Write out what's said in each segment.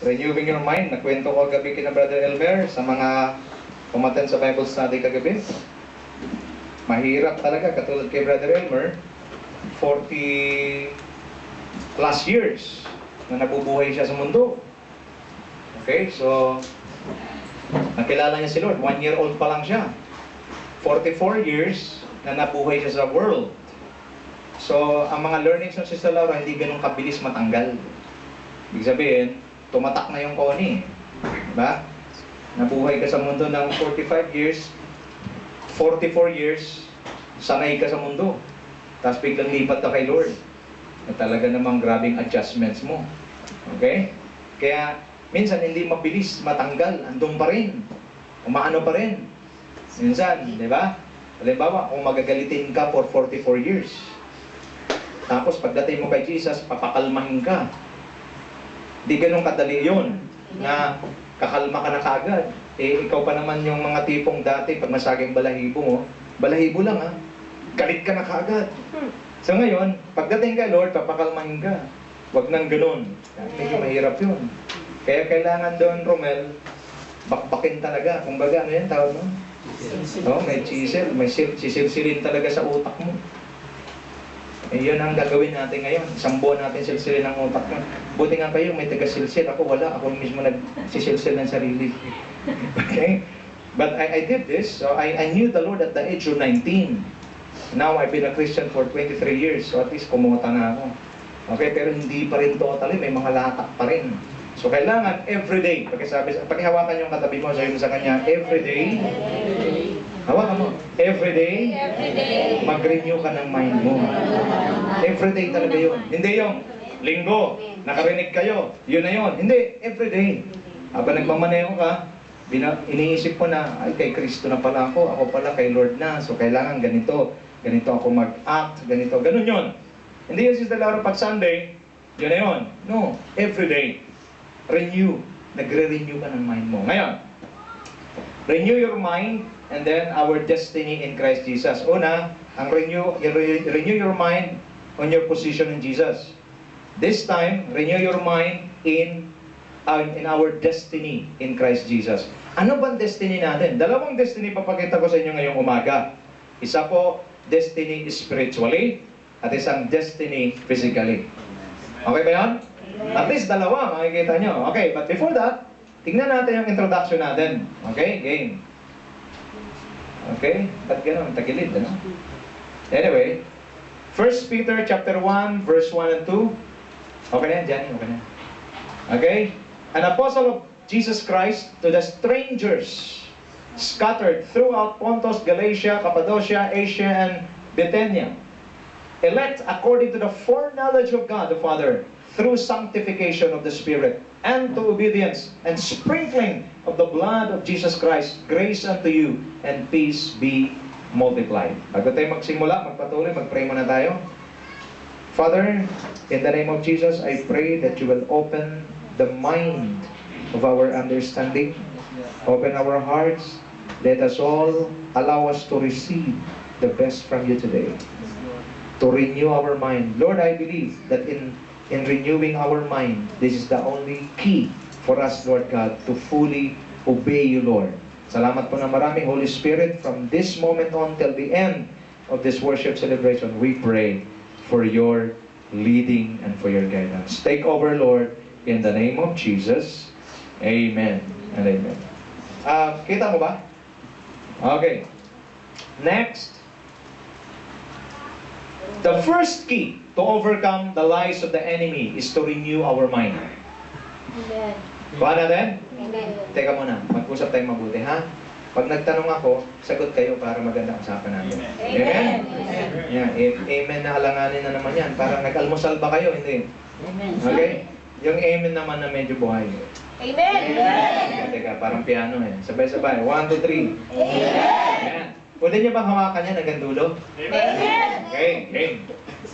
Renewing your mind. Nakwento ko gabi kina Brother Elmer sa mga umattend sa Bible study kagabi. Mahirap talaga, katulad kay Brother Elmer, 40 plus years na nabubuhay siya sa mundo. Okay, so nakilala niya si Lord, 1 year old pa lang siya. 44 years na nabuhay siya sa world. So, ang mga learnings ng Sister Laura hindi ganun kabilis matanggal. Ibig sabihin, tumatak na yung koni. Diba? Nabuhay ka sa mundo ng 45 years, 44 years, sanay ka sa mundo. Tapos biglang lipat ka kay Lord. Na talaga namang grabing adjustments mo. Okay? Kaya, minsan hindi mabilis matanggal. Andun pa rin. Umaano pa rin. Minsan, di ba? Halimbawa, kung magagalitin ka for 44 years, tapos pagdating mo kay Jesus, papakalmahin ka. Di ganun kadali yun, na kakalma ka na kaagad. Eh, ikaw pa naman yung mga tipong dati, pag masaging balahibo mo, balahibo lang ha, galit ka na kaagad. So ngayon, pagdating kay Lord, papakalmahin ka. Huwag nang ganun. Medyo mahirap yun. Kaya kailangan doon, Romel, bakbakin talaga. Kung baga, ano yan tawag mo? Oh, may chisel, may sisilsilin talaga sa utak mo. Eh, yun ang gagawin natin ngayon. Isang buwan natin silsilin ng utak mo. Buti nga kayo, may taga-silsil. Ako wala. Ako mismo nagsisilsil ng sarili. Okay? But I did this. So I knew the Lord at the age of 19. Now, I've been a Christian for 23 years. So at least kumuha na ako. Okay? Pero hindi pa rin totally. May mga latak pa rin. So kailangan everyday. Pakihawakan yung katabi mo. Sabi mo sa kanya, everyday. Hawakan mo. Everyday, mag-renew ka ng mind mo. Everyday talaga yun. Hindi yung linggo, nakarinig kayo, yun na yun. Hindi, everyday. Habang nagmamaneho ka, iniisip mo na, ay kay Kristo na pala ako pala kay Lord na. So kailangan ganito ako mag-act, ganito, ganun yun. Hindi yung Sister Laura pag Sunday, yun na yun. No, everyday. Renew. Nagre-renew ka ng mind mo. Ngayon, renew your mind and then our destiny in Christ Jesus. Una, ang renew your mind on your position in Jesus. This time, renew your mind in our destiny in Christ Jesus. Ano bang destiny natin? Dalawang destiny papakita ko sa inyo ngayong umaga. Isa po, destiny spiritually, at isang destiny physically. Okay ba yan? At least dalawa, makikita nyo. Okay, but before that, tingnan natin yung introduction natin. Okay, game. Okay, ba't gano'n? Tagilid, ano? Anyway, 1 Peter chapter 1, verse 1 and 2. Okay na yan, Johnny? Okay na. Okay? An apostle of Jesus Christ to the strangers scattered throughout Pontus, Galatia, Cappadocia, Asia, and Bithynia, elect according to the foreknowledge of God the Father, through sanctification of the Spirit, and to obedience and sprinkling of the blood of Jesus Christ, grace unto you, and peace be multiplied. Bago tayo magsimula, magpatuloy, mag-pray muna tayo. Father, in the name of Jesus, I pray that you will open the mind of our understanding. Open our hearts. Let us all allow us to receive the best from you today. To renew our mind. Lord, I believe that in renewing our mind, this is the only key for us, Lord God, to fully obey you, Lord. Salamat po na marami, Holy Spirit. From this moment on till the end of this worship celebration, we pray for your leading and for your guidance. Take over, Lord, in the name of Jesus. Amen and amen. Kita mo ba? Okay. Next. The first key to overcome the lies of the enemy is to renew our mind. Amen. Kuha natin? Amen. Teka muna, mag-usap tayong mabuti, ha? Pag nagtanong ako, sagot kayo para maganda ang usapan natin. Amen? Yeah, amen na alanganin na naman yan. Parang nag-almusal ba kayo? Hindi. Okay? Yung amen naman na medyo buhay. Amen. Teka, parang piano eh. Sabay-sabay. 1, 2, 3. Amen. Pwede niyo bang hawakan yan hanggang dulo? Amen. Okay.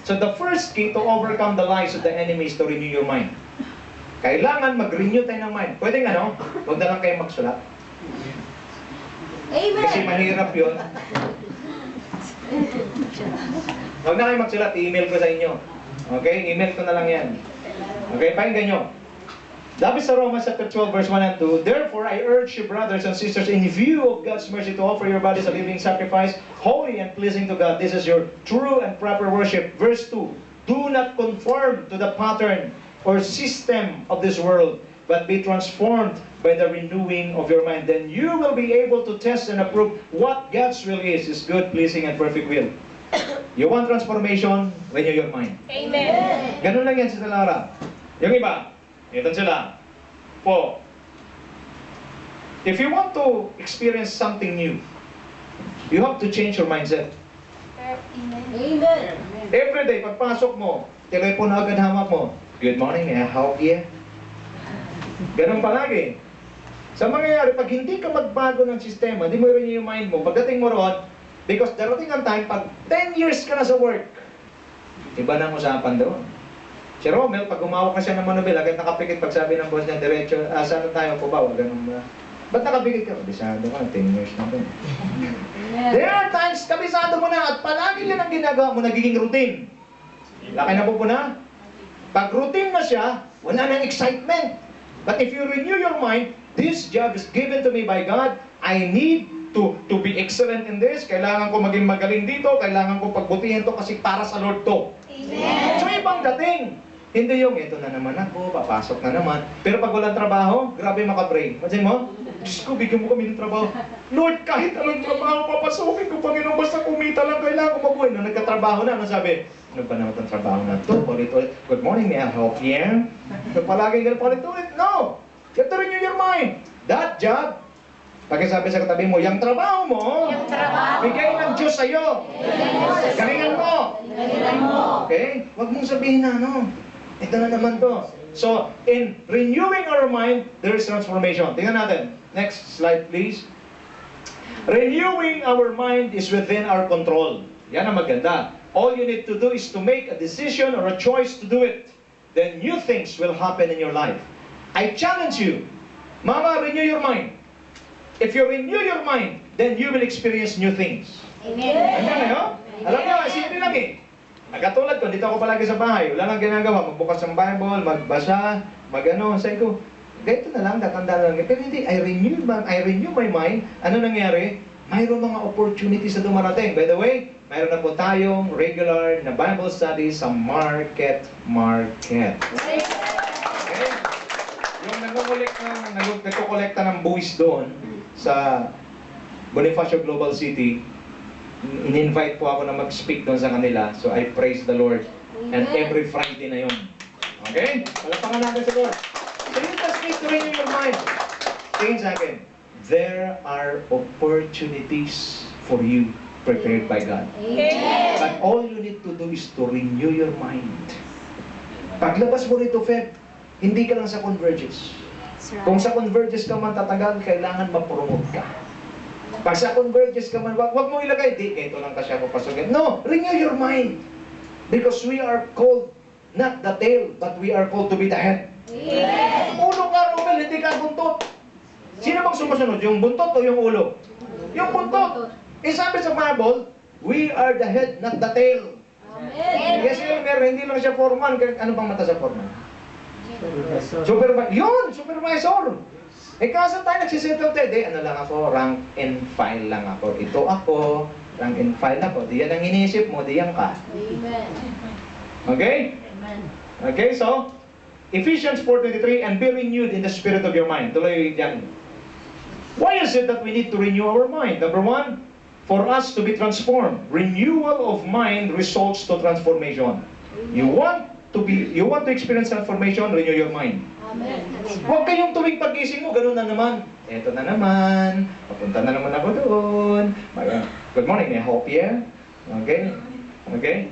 So the first key to overcome the lies of the enemy is to renew your mind. Kailangan mag-renew tayo ng mind. Pwede nga, no? Huwag na lang kayo magsulat. Amen. Kasi mahirap yun. Huwag na kayo magsulat. I-email ko sa inyo. Okay? Email ko na lang yan. Okay? Pakinggan nyo. Sabi sa Romans chapter 12 verse 1 and 2, "Therefore I urge you, brothers and sisters, in view of God's mercy, to offer your bodies a living sacrifice, holy and pleasing to God. This is your true and proper worship." Verse 2, "Do not conform to the pattern or system of this world, but be transformed by the renewing of your mind. Then you will be able to test and approve what God's will is, His good, pleasing, and perfect will." You want transformation? Renew your mind. Amen. Ganun lang yan sa Lara. Yung iba, ito sila. Po, if you want to experience something new, you have to change your mindset. Amen. Every day, pagpasok mo, telepono agad hamak mo. "Good morning, may I help you?" Ganun palagi. Sa mangyayari, pag hindi ka magbago ng sistema, di mo rin yung mind mo, pagdating mo roon, because darating ang time, pag 10 years ka na sa work, iba na ang usapan doon. Si Romel, pag umawak ka siya ng manubel, agad nakapikit pag sabi ng boss niya, "Diretso, saan tayo po ba?" Ganun ba? Ba't nakapikit ka? Bisado ka, 10 years na doon. There are times, kabisado mo na, at palagi yan ang ginagawa mo, nagiging routine. Laki na po na. Pag routine na siya, wala nang excitement. But if you renew your mind, this job is given to me by God, I need to be excellent in this, kailangan ko maging magaling dito, kailangan ko pagbutihin to kasi para sa Lord to. Amen. So ibang dating. Hindi yung, "Ito na naman ako, papasok na naman." Pero pag walang trabaho, grabe makapray. Pansin mo? "Diyos ko, bigyan mo kami ng trabaho." "Lord, kahit anong trabaho, papasukin ko, Panginoon, basta kumita lang, kailangan ko mabuhay." Nung nagkatrabaho na, ano sabi? "Ano ba naman itong trabaho na ito? Ulit-ulit, good morning, may I help you?" So palaging ganun, ulit-ulit. No! You have to renew your mind. That job, pakisabi sa katabi mo, yung trabaho mo, Yung trabaho. bigay ng Diyos sa'yo. Galingan mo. Okay? Huwag mong sabihin na, ano, ito na naman to. So, in renewing our mind, there is transformation. Tingnan natin. Next slide, please. Renewing our mind is within our control. Yan ang maganda. All you need to do is to make a decision or a choice to do it. Then new things will happen in your life. I challenge you, Mama, renew your mind. If you renew your mind, then you will experience new things. Amen. Amen kayo? Alam niyo, simple lang eh. Katulad ko, dito ako palagi sa bahay. Wala lang ginagawa. Magbukas ng Bible, magbasa, magano. Sabi ko, ganito na lang, tatanda na lang. Pero hindi, I renew my mind. Ano nangyari? Mayroon mga opportunities na dumarating. By the way, mayroon na po tayong regular na Bible study sa Market. Okay? Yung nagkukolekta ng buwis doon sa Bonifacio Global City, in-invite po ako na mag-speak doon sa kanila. So I praise the Lord. And every Friday na yun. Okay? Palapakan natin sa Lord. So you just need to renew your mind. Tingin sa akin, there are opportunities for you prepared by God. Amen. But all you need to do is to renew your mind. Paglabas mo rito, Feb, hindi ka lang sa Converges. Kung sa Converges ka man tatagal, kailangan ma-promote ka. Pag sa Converges ka man, wag mo ilagay, di, ito lang kasi ako pasukin. No, renew your mind. Because we are called not the tail, but we are called to be the head. Amen. Ulo ka, Romel, hindi ka buntot. Sino bang sumusunod? Yung buntot o yung ulo? Yung buntot. Eh sabi sa Bible, we are the head, not the tail. Amen. Yes, hindi lang siya foreman. Ano bang mata sa foreman? Supervisor. Yun, supervisor. Eh kaso tayo nagsisettle tayo, di, ano lang ako, rank and file lang ako. Ito ako, rank and file ako. Di yan ang iniisip mo, di yan ka. Amen. Okay? Amen. Okay, so, Ephesians 4:23, and be renewed in the spirit of your mind. Tuloy yan. Why is it that we need to renew our mind? Number one, for us to be transformed. Renewal of mind results to transformation. You want to experience transformation, renew your mind. Amen. Huwag kayong tuwing pag-gising mo, ganun na naman. Eto na naman, papunta na naman ako doon. Good morning, may I help you? Okay? Okay?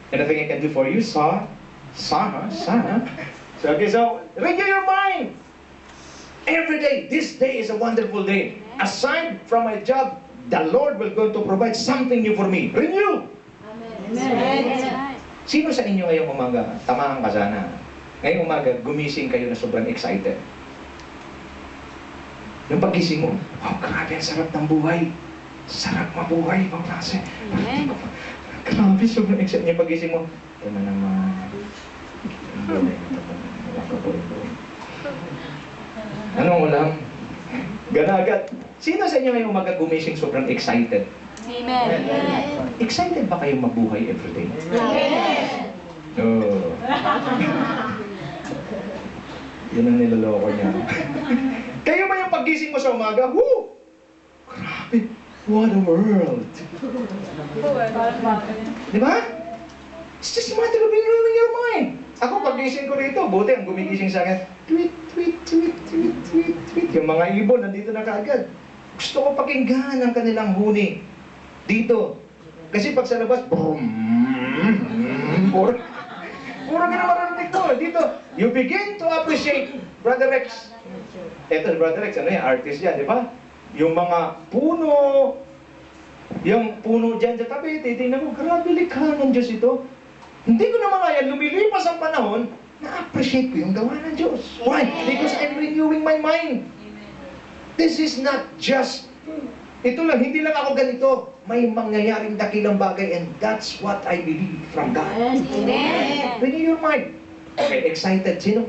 Anything I can do for you, sa? So, okay, so, renew your mind. Every day, this day is a wonderful day. Aside from my job, the Lord will going to provide something new for me. Renew! Amen. Sino sa inyo ngayong umaga, tamahan ka sana, ngayong umaga, gumising kayo na sobrang excited? Yung paggising mo, wow, grabe, ang sarap ng buhay. Sarap mabuhay, ibang klase. Amen. Grabe, sobrang excited. Yung paggising mo, ito na naman. Anong ulam? Ganagat. Sino sa inyo ngayong umaga gumising sobrang excited? Amen. Excited ba kayong mabuhay everyday? Amen. Oo. Yun ang niloloko niya. Kayo ba yung paggising mo sa umaga? Woo! Grabe! What a world! Di ba? It's just a matter of renewing your mind. Ako, paggising ko rito, buti ang gumigising sa akin, tweet, tweet, tweet, tweet, tweet, tweet. Yung mga ibon, nandito na kaagad. Gusto ko pakinggan ang kanilang huni. Dito. Kasi pag sa labas, boom, puro ganun mararinig ko. Dito, you begin to appreciate Brother Rex. Eto, Brother Rex, ano yan? Artist yan, di ba? Yung mga puno, yung puno dyan sa tabi, titignan mo, grabe likha ng Diyos ito. Hindi ko naman kaya, lumilipas ang panahon, na-appreciate ko yung gawa ng Diyos. Why? Because I'm renewing my mind. This is not just, ito lang, hindi lang ako ganito. May mangyayaring dakilang bagay and that's what I believe from God. Amen. Renew your mind. Okay, excited. Sino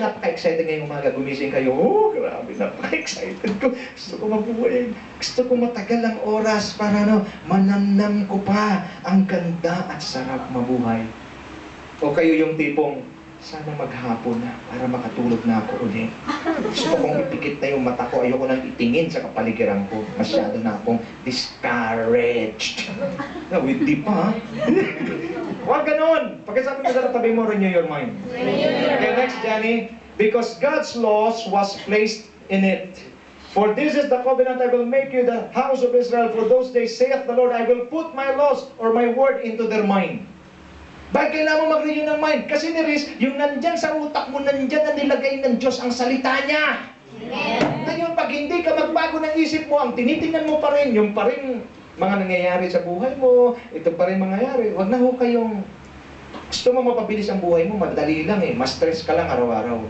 napaka-excited ngayong umaga? Gumising kayo. Oh, grabe, napaka-excited ko. Gusto ko mabuhay. Gusto ko matagal ang oras para manamnam ko pa ang ganda at sarap mabuhay. O kayo yung tipong, sana maghapon na para makatulog na ako ulit. Gusto kong ipikit na yung mata ko. Ayoko nang itingin sa kapaligiran ko. Masyado na akong discouraged. With di pa, ha? Huwag ganon. Pagkasabi mo sa tabi mo, renew your mind. Okay, next, Johnny. Because God's laws was placed in it. For this is the covenant I will make you, the house of Israel. For those days, saith the Lord, I will put my laws or my word into their mind. Bakit kailangan mo mag-renew ng mind? Kasi Niris, yung nandyan sa utak mo, nandyan na nilagay ng Diyos ang salita niya. Ngayon, pag hindi ka magbago ng isip mo, ang tinitingnan mo pa rin, yung pa rin mga nangyayari sa buhay mo, ito pa rin mangyayari. Huwag na ho kayong, gusto mo mapabilis ang buhay mo, madali lang eh. Mas stress ka lang araw-araw.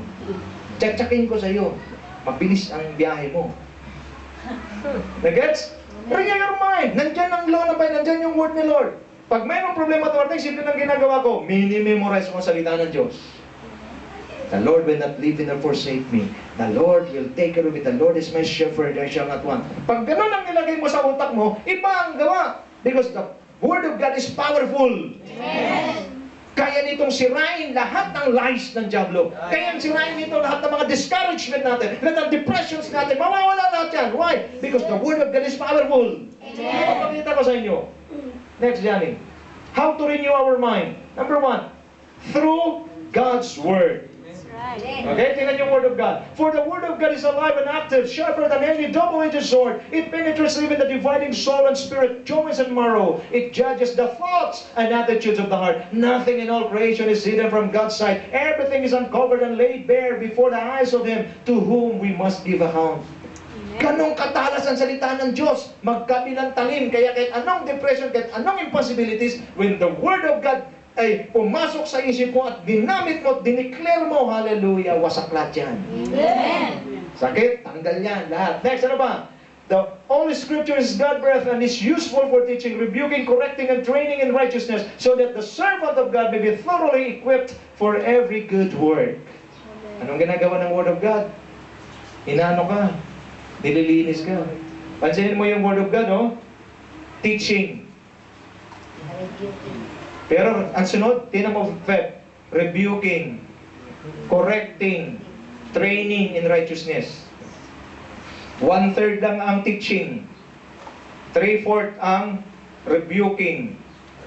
Tsak-tsakin ko sa iyo, mabilis ang biyahe mo. Nagets? Renew your mind. Nandyan ang law na ba? Nandyan yung word ni Lord. Pag mayroong problema tuwarting, simple lang ginagawa ko, mini-memorize ko ang salita ng Diyos. The Lord will not leave me nor forsake me. The Lord will take care of it. The Lord is my shepherd, I shall not want. Pag ganun ang nilagay mo sa utak mo, iba ang gawa. Because the Word of God is powerful. Amen. Kaya nitong sirain lahat ng lies ng Diablo. Kaya sirain nito lahat ng mga discouragement natin, lahat ng depressions natin. Mawawala lahat yan. Why? Because the Word of God is powerful. Ipapakita ko sa inyo. Next, Johnny. How to renew our mind? Number 1, through God's Word. Okay, tingnan yung Word of God. For the Word of God is alive and active, sharper than any double-edged sword. It penetrates even the dividing soul and spirit, joints and marrow. It judges the thoughts and attitudes of the heart. Nothing in all creation is hidden from God's sight. Everything is uncovered and laid bare before the eyes of Him to whom we must give account. Ganong katalas ang salita ng Diyos. Magkabilang talim. Kaya kahit anong depression, kahit anong impossibilities, when the Word of God ay pumasok sa isip mo at ginamit mo at dineclare mo, hallelujah, wasak lahat yan. Amen. Sakit, tanggal yan, lahat. Next, ano ba? The Holy Scripture is God-breathed and is useful for teaching, rebuking, correcting, and training in righteousness, so that the servant of God may be thoroughly equipped for every good work. Anong ginagawa ng Word of God? Inaano ka? Nililinis ka. Pansinin mo yung Word of God, no? Teaching. Pero ang sunod, tinan mo, rebuking, correcting, training in righteousness. 1/3 lang ang teaching. 3/4 ang rebuking,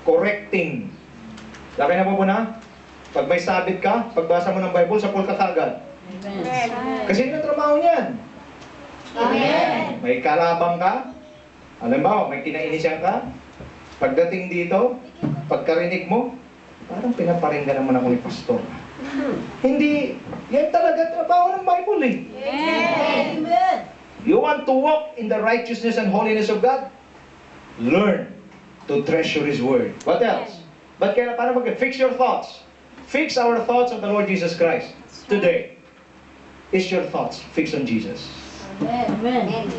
correcting. Laki na po na? Pag may sabit ka, pagbasa mo ng Bible, sapul ka kagad. Kasi yun ang trabaho niyan. Amen. May kalabang ka, alam mo, may kinainisyan ka, pagdating dito, pagkarinig mo, parang pinaparinggan naman ako ni pastor. Hindi, yan talaga trabaho ng Bible eh. Amen. You want to walk in the righteousness and holiness of God? Learn to treasure His Word. What else? But kaya para fix your thoughts. Fix our thoughts on the Lord Jesus Christ. Today, is your thoughts fixed on Jesus? Amen.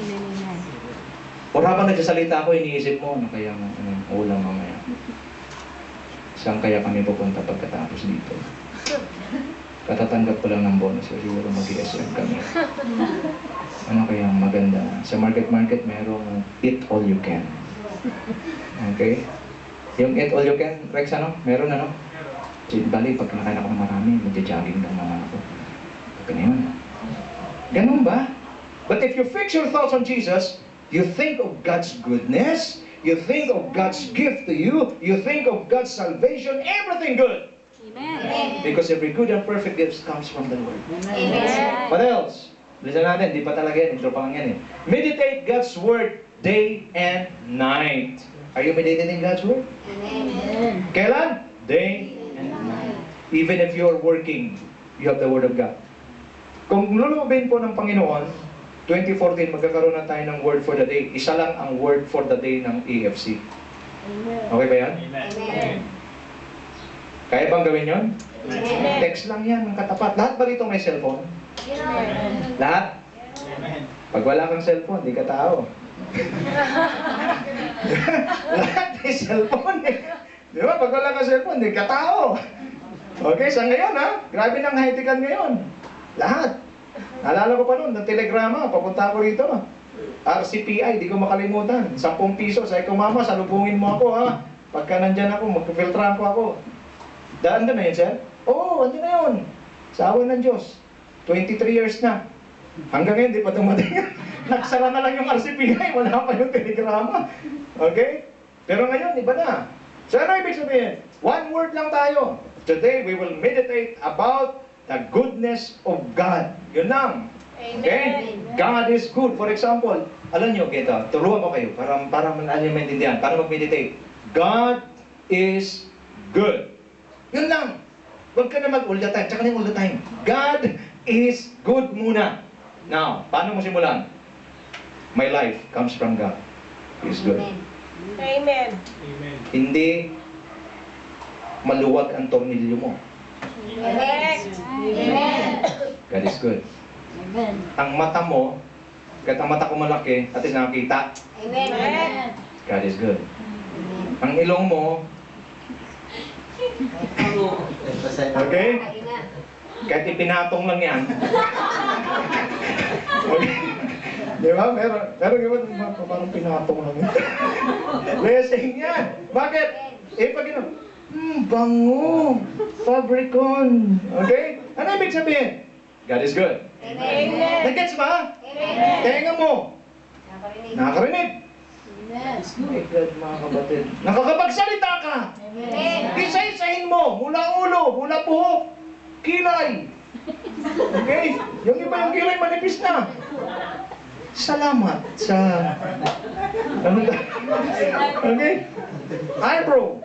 O habang nagsasalita ako, iniisip mo, ano kaya ang ulam mamaya? Saan kaya kami pupunta pagkatapos dito? Katatanggap ko lang ng bonus so siguro mag-ESM kami. Ano kaya maganda? Sa market merong eat all you can. Okay? Yung eat all you can, Rex, ano? Meron ano? Bali, pag kinakain ako ng marami, magja-jogging lang naman ako. Pagka na yun. Ganun ba? But if you fix your thoughts on Jesus, you think of God's goodness, you think of God's gift to you, you think of God's salvation, everything good. Amen. Because every good and perfect gift comes from the Lord. Amen. What else? Listen natin, di pa talaga yan, intro pa lang yan eh. Meditate God's Word day and night. Are you meditating God's Word? Amen. Kailan? Day and night. Even if you are working, you have the Word of God. Kung lulubin po ng Panginoon, 2014 magkakaroon na tayo ng Word for the Day. Isa lang ang Word for the Day ng AFC. Okay ba yan? Amen. Kaya bang gawin yon? Amen. Text lang yan, ng katapat. Lahat ba rito may cellphone? Lahat? Pag wala kang cellphone, di ka tao. Lahat may cellphone eh. Di ba? Pag wala kang cellphone, di ka tao. Okay, sa ngayon ha? Grabe ng high-tecan ngayon. Lahat. Naalala ko pa noon, ng telegrama, papunta ako rito. RCPI, di ko makalimutan. 10 piso, sabi ko, mama, salubungin mo ako ha. Pagka nandyan ako, magpifiltran ko ako. Daan na yun, sir? Oo, andun na yun. Sa awan ng Diyos. 23 years na. Hanggang ngayon, di pa dumating. Nagsara na lang yung RCPI, wala pa yung telegrama. Okay? Pero ngayon, iba na. So ano ibig sabihin? One word lang tayo. Today, we will meditate about the goodness of God. Yun lang. Okay? God is good. For example, alam nyo, kita, turuan ko kayo para maintindihan. Para mag-meditate. God is good. Yun lang. Huwag ka na mag-all the time. Tsaka na yung all the time. God is good muna. Now, paano mo simulan? My life comes from God. He is good. Amen. Hindi maluwag ang tornilyo mo. Amen. Amen. God is good. Amen. Ang mata mo, kahit ang mata ko malaki, at least nakakita, Amen. God is good. Ang ilong mo, okay? Kahit ipinatong lang yan. Okay? Di ba? Meron iba, parang pinatong lang yan. Blessing yan. Bakit? Pag gano'n, bango, fabricon. Okay? Ano ibig sabihin? God is good. Amen. Nag-gets ba? Amen. Tenga mo. Nakakarinig. Amen. My God, mga kapatid. Nakakapagsalita ka. Amen. Isa-isahin mo, mula ulo, mula buhok, kilay. Okay? Yung iba yung kilay manipis na. Salamat sa... Ano ba? Okay? Eyebrow.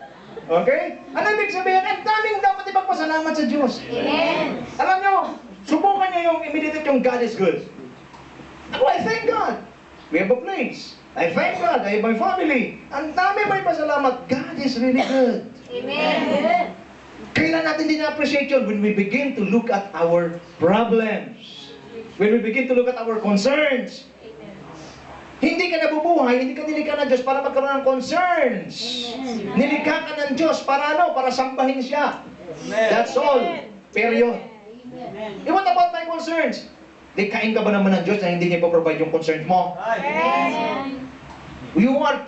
Okay? Ano ibig sabihin? Ang daming dapat ipagpasalamat sa Diyos. Amen. Alam nyo, subukan nyo yung imiditate yung God is good. Ako, I thank God. We have a place. I thank God. I have my family. Ang dami may pasalamat. God is really good. Amen. Kailan natin din na-appreciate yun? When we begin to look at our problems. When we begin to look at our concerns. Hindi ka nabubuhay, hindi ka nilikha ng Diyos para magkaroon ng concerns. Nilikha ka ng Diyos para ano? Para sambahin siya. That's all. Period. What about my concerns? Likhain ka ba naman ng Diyos na hindi niya provide yung concerns mo? You have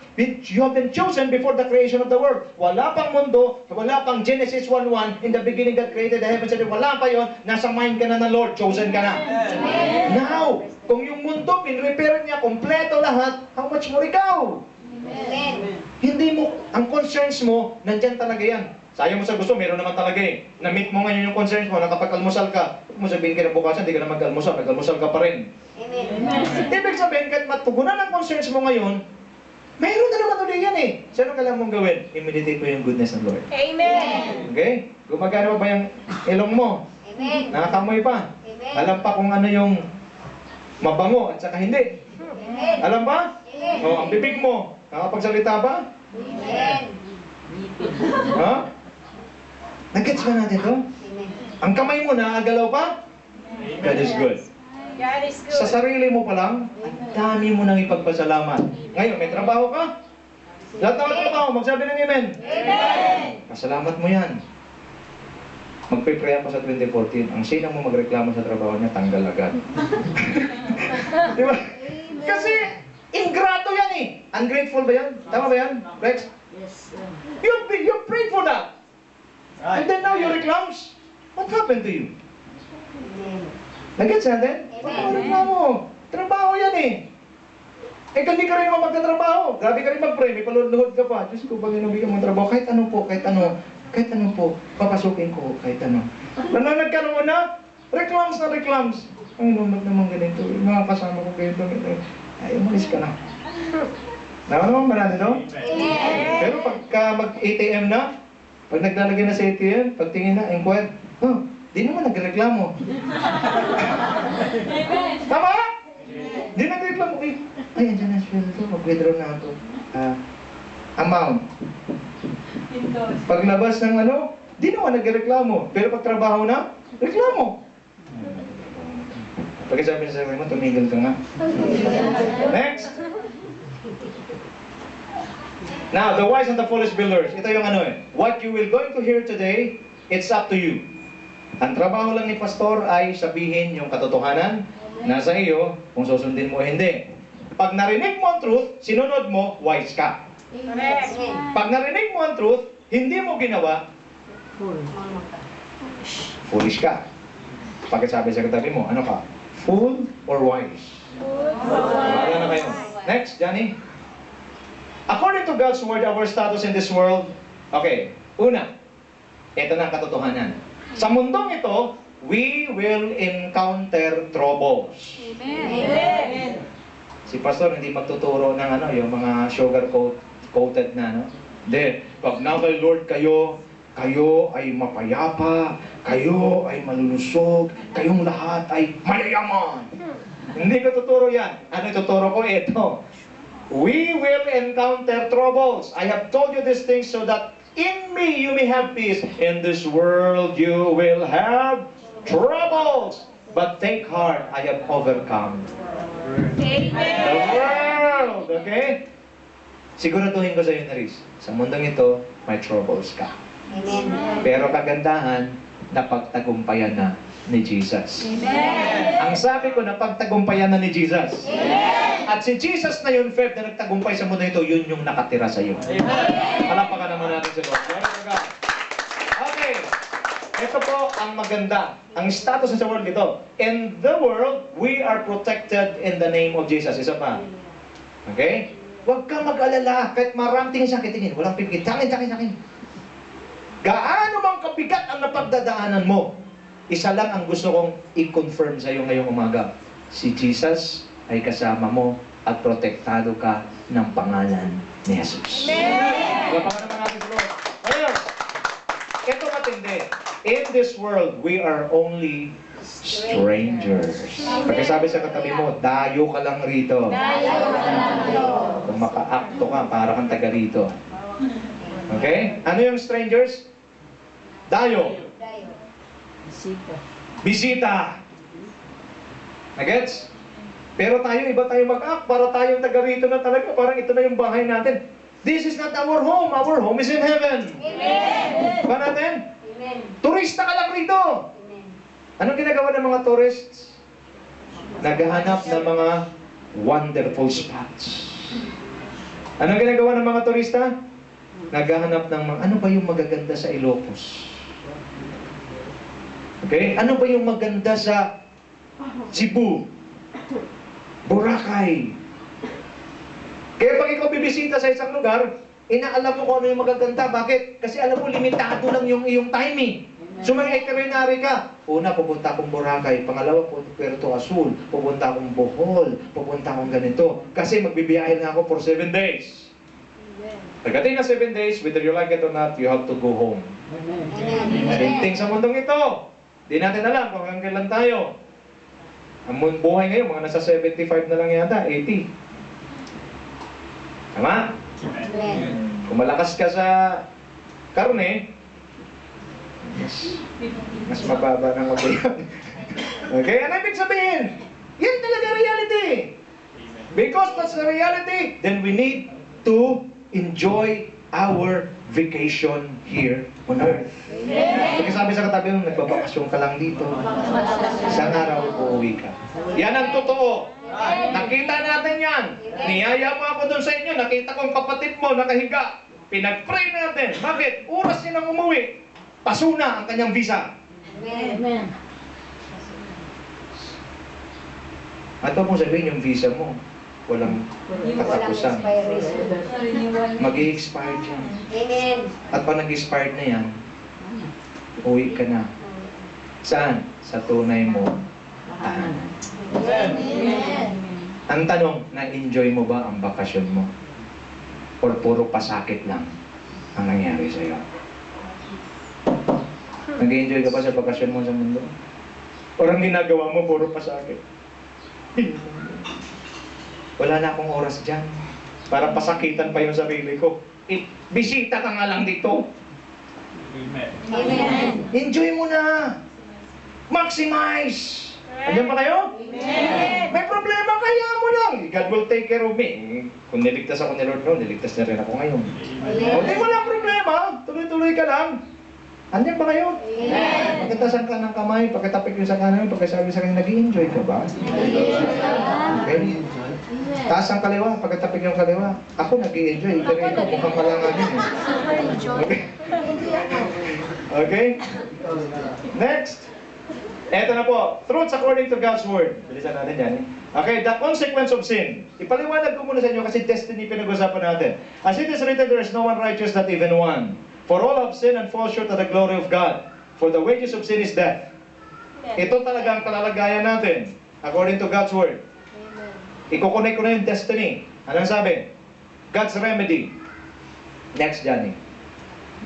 been chosen before the creation of the world. Wala pang mundo, wala pang Genesis 1:1, in the beginning God created the heavens and the earth. Wala pa yon, nasa mind ka na ng Lord, chosen ka na. Amen. Now, kung yung mundo, pinrepair niya, kompleto lahat, how much more ikaw? Amen. Hindi mo, ang concerns mo, nandyan talaga yan. Sayang mo sa gusto, meron naman talaga eh. Na-meet mo ngayon yung concerns mo, nakapag-almusal ka. Huwag mo sabihin ka na bukasan, hindi ka na mag-almusal, nag-almusal ka pa rin. Amen. Ibig sabihin, kahit matugunan ang concerns mo ngayon, mayroon na naman ulit yan eh. So, ano kailangan mong gawin? I-meditate mo yung goodness ng Lord. Amen. Okay? Gumagana ba yung ilong mo? Amen. Nakakamoy pa? Amen. Alam pa kung ano yung mabango at saka hindi? Amen. Alam ba? Amen. O, ang bibig mo, nakapagsalita ba? Amen. Ha? Nag-gets ba natin to? Amen. Ang kamay mo, nakagalaw pa? God is good. God is good. Sa sarili mo pa lang, ang dami mo nang ipagpasalamat. Ngayon, may trabaho ka? Lahat ng trabaho, magsabi ng amen. Amen. Pasalamat mo yan. Magpe-pray ako sa 2014. Ang sino mo magreklamo sa trabaho niya, tanggal agad. Di ba? Kasi, ingrato yan eh. Ungrateful ba yan? Tama ba yan, Rex? Yes. You prayed for that. And then now you reclams. What happened to you? Nag-gets natin? Ba't mo reklamo? Trabaho yan eh. Eh, hindi ka rin naman magtatrabaho. Grabe ka rin mag-pray. May paluluhod ka pa. Diyos ko, Panginoon, bigyan mo ng trabaho. Kahit ano po, kahit ano. Kahit ano po. Papasukin ko, kahit ano. Nananag ka naman na. Reclams na reclams. Panginoon, ba't naman ganito? Yung mga kasama ko ganito. Ay, umalis ka na. Naman ba natin, no? Pero pagka mag-ATM na, pag naglalagay na sa ATM, pagtingin na, inquire, di naman nagreklamo. Tama? Di nagreklamo. Ay, andyan na sweldo, mag-withdraw na ako. Amount. Paglabas ng ano, di naman nagreklamo. Pero pag trabaho na, reklamo. Pagkasabi sa sabi mo, tumigil ka nga. Next. Now, the wise and the foolish builders. Ito yung ano eh. What you will going to hear today, it's up to you. Ang trabaho lang ni pastor ay sabihin yung katotohanan, nasa iyo kung susundin mo o hindi. Pag narinig mo ang truth, sinunod mo, wise ka. Pag narinig mo ang truth, hindi mo ginawa, foolish ka. Pagkasabi sa katabi mo, ano ka? Fool or wise? Wala na kayo. Next, Johnny. According to God's word, our status in this world, okay, una, ito na ang katotohanan. Sa mundong ito, we will encounter troubles. Amen. Si pastor hindi magtuturo ng ano, yung mga sugar-coated na, no? Hindi, pag na kay Lord kayo ay mapayapa, kayo ay malulusog, kayong lahat ay mayayaman. Hindi ko tuturo yan. Ano tuturo ko? Ito. We will encounter troubles. I have told you these things so that in me you may have peace. In this world you will have troubles. But take heart, I have overcome the world. Okay? Siguraduhin ko sa iyo, Naris, sa mundong ito, may troubles ka. Amen. Pero kagandahan, napagtagumpayan na ni Jesus. Amen. Ang sabi ko, napagtagumpayan na ni Jesus. At si Jesus na yun, Feb, na nagtagumpay sa mundo ito, yun yung nakatira sa iyo. Palapakan naman natin si Lord. Glory to God. Okay. Ito po ang maganda. Ang status sa world ito. In the world, we are protected in the name of Jesus. Isa pa. Okay? Huwag kang mag-alala. Kahit maraming sakitin, walang pipigit. Sakin. Gaano mang kabigat ang napagdadaanan mo, isa lang ang gusto kong i-confirm sa iyo ngayong umaga. Si Jesus ay kasama mo at protektado ka ng pangalan ni Jesus. Amen! Lapangan naman natin si Lord. Ngayon, ito matindi. In this world, we are only strangers. Pagkasabi sa katabi mo, dayo ka lang rito. Kung maka-akto ka, para kang taga rito. Okay? Ano yung strangers? Dayo. Bisita. Nagets? Pero tayo, iba tayo mag-act. Para tayong taga rito na talaga. Parang ito na yung bahay natin. This is not our home. Our home is in heaven. Amen. Ba natin? Amen. Turista ka lang rito. Amen. Anong ginagawa ng mga tourists? Naghahanap ng mga wonderful spots. Anong ginagawa ng mga turista? Naghahanap ng mga, ano ba yung magaganda sa Ilocos? Okay? Ano ba yung maganda sa Cebu? Boracay? Kaya pag ikaw bibisita sa isang lugar, inaalam mo kung ano yung magaganda. Bakit? Kasi alam mo, limitado lang yung iyong timing. So may itinerary ka. Una, pupunta akong Boracay. Pangalawa, Puerto Azul. Pupunta akong Bohol. Pupunta akong ganito. Kasi magbibiyahe na ako for 7 days. Pagdating na 7 days, whether you like it or not, you have to go home. Same thing sa mundong ito. Di natin alam kung hanggang kailan tayo. Ang buhay ngayon, mga nasa 75 na lang yata, 80. Tama? Amen. Kung malakas ka sa karne, mas mababa ng mabuyan. Okay? Ano ibig sabihin? Yan talaga reality. Because that's the reality, then we need to enjoy our vacation here on earth. Pagkasabi sa katabi mo, nagbabakasyon ka lang dito. Isang araw, uuwi ka. Yan ang totoo. Nakita natin yan. Niyaya mo ako doon sa inyo. Nakita kong kapatid mo nakahiga. Pinag-pray natin. Bakit? Oras niya nang umuwi. Pasuna ang kanyang visa. Amen. At mo sabihin yung visa mo, walang Walang katapusan. expiration. Mag-i-expired yan. Amen. At pag nag-expired na yan, uwi ka na. Saan? Sa tunay mo tahanan. Amen. Ang tanong, na-enjoy mo ba ang bakasyon mo? Or puro pasakit lang ang nangyari sa iyo? Nag-enjoy ka ba sa bakasyon mo sa mundo? Or ang ginagawa mo, puro pasakit? Wala na akong oras dyan. Para pasakitan pa yung sarili ko. Bisita ka nga lang dito. Amen. Enjoy mo na! Maximize! Andiyan ba kayo? Amen. May problema, kaya mo lang. God will take care of me. Kung niligtas ako ni Lord noon, niligtas na rin ako ngayon. O di wala problema. Tuloy-tuloy ka lang. Andiyan ba kayo? Amen. Pagkatasan ka ng kamay, pagkatapik yung sa kanan, pagkasabi sa kanya, nag-i-enjoy ka ba? Okay? Taas ang kaliwa, pagkatapik yung kaliwa. Ako nag-i-enjoy. Ito rin, mukhang malanganin. Okay? Okay? Next. Eto na po. Truths according to God's Word. Bilisan natin yan. Okay, the consequence of sin. Ipaliwanag ko muna sa inyo kasi destiny pinag-usapan natin. As it is written, there is no one righteous, not even one. For all have sinned and fall short of the glory of God. For the wages of sin is death. Ito talaga ang kalalagayan natin. According to God's Word. Iko-connect ko na yung destiny. Anong sabi? God's remedy. Next, Johnny.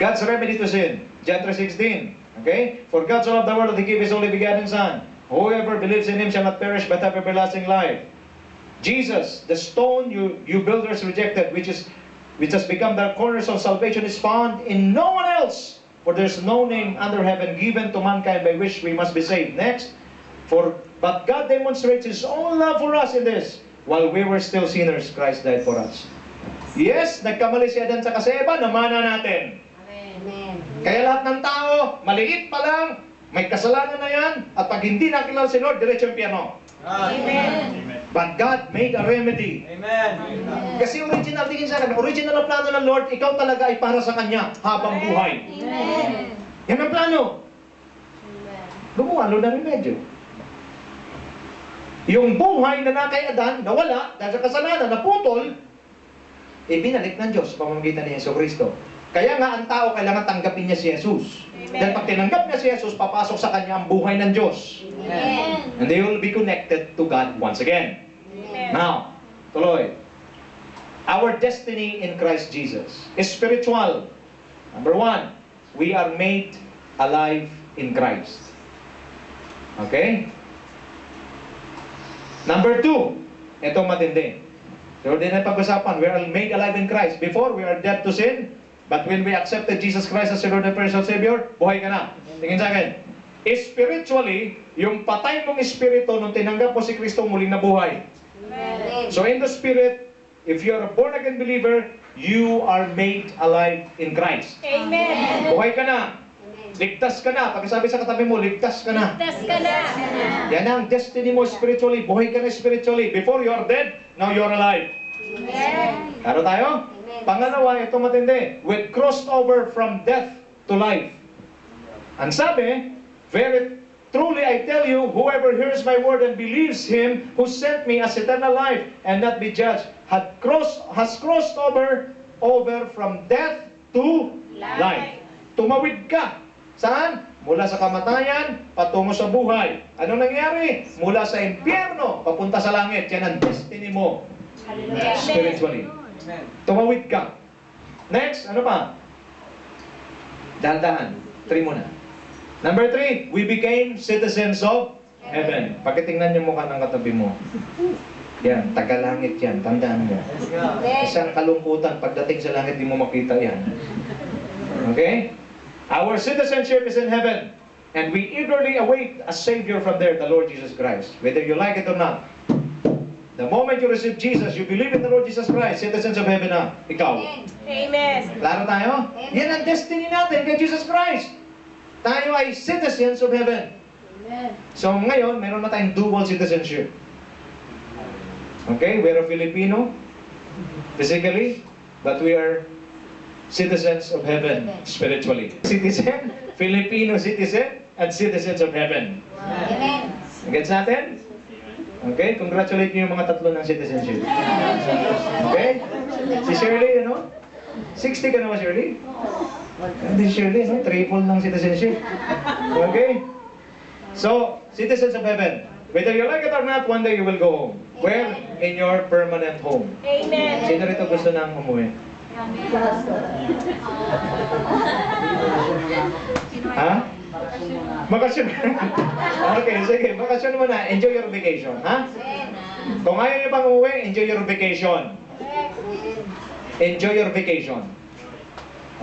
God's remedy to sin. John 3:16. Okay? For God so loved the world that He gave His only begotten Son. Whoever believes in Him shall not perish but have everlasting life. Jesus, the stone you builders rejected, which has become the cornerstone of salvation, is found in no one else. For there's no name under heaven given to mankind by which we must be saved. Next. But God demonstrates His own love for us in this. While we were still sinners, Christ died for us. Yes, nagkamali si Adan sa Eva, namana natin. Amen. Kaya lahat ng tao, maliit pa lang, may kasalanan na yan, at pag hindi nakilala si Lord, diretso yung piano. Amen. But God made a remedy. Amen. Kasi original, tingin sa akin, original ang plano ng Lord, ikaw talaga ay para sa Kanya habang buhay. Amen. Yan ang plano. Gumawa ng remedyo. Yung buhay na kay Adan, nawala, dahil sa kasalanan, naputol, ibinalik ng Diyos sa pamamagitan ni Jesucristo. Kaya nga ang tao kailangan tanggapin niya si Jesus. Dahil pag tinanggap niya si Jesus, papasok sa kanya ang buhay ng Diyos. Amen. And they will be connected to God once again. Amen. Now, tuloy. Our destiny in Christ Jesus is spiritual. Number one, we are made alive in Christ. Okay? Number two, ito matindi. So, din na pag-usapan, we are made alive in Christ. Before, we are dead to sin. But when we accepted Jesus Christ as your Lord and personal Savior, buhay ka na. Tingin sa akin. Spiritually, yung patay mong espiritu nung tinanggap mo si Kristo muling nabuhay. Amen. So in the Spirit, if you're a born-again believer, you are made alive in Christ. Amen. Buhay ka na. Ligtas ka na. Pag sabi sa katabi mo, ligtas ka na. Tas ka na. Yan ang destiny mo spiritually. Buhay ka na spiritually. Before you are dead, now you're alive. Amen. Karo tayo? Pangalawa, ito matindi. We crossed over from death to life. Ang sabi, very truly I tell you, whoever hears my word and believes Him who sent me as eternal life and not be judged, has crossed over from death to life. Tumawid ka. Saan? Mula sa kamatayan, patungo sa buhay. Ano nangyari? Mula sa impyerno, papunta sa langit. Yan ang destiny mo. Spiritually. Tumawid ka. Next, ano pa? Dahan-dahan. 3 muna. Number 3, we became citizens of heaven. Pagkitingnan niyo mukha ng katabi mo. Yan, tagalangit yan. Tandaan mo. Isang kalungkutan, pagdating sa langit, di mo makita yan. Okay? Our citizenship is in heaven. And we eagerly await a Savior from there, the Lord Jesus Christ. Whether you like it or not. The moment you receive Jesus, you believe in the Lord Jesus Christ, citizens of heaven na, ikaw. Amen. Klaro tayo? Yan ang destiny natin kay Jesus Christ. Tayo ay citizens of heaven. So ngayon, meron na tayong dual citizenship. Okay, we're a Filipino, physically, but we are citizens of heaven, spiritually. Citizen, Filipino citizen, and citizens of heaven. Amen. Gets natin? Okay, congratulate niyo yung mga tatlo ng citizenship. Okay? Si Shirley, 60 ka na ba, Shirley? Hindi Shirley, triple ng citizenship. Okay? So, citizens of heaven. Whether you like it or not, one day you will go home. Where? In your permanent home. Amen. Sino rito gusto nang umuwi? Ha? Bakasyon. Okay, sige. Bakasyon mo na. Enjoy your vacation. Ha? Kung ayaw niyo pang umuwi, enjoy your vacation. Enjoy your vacation.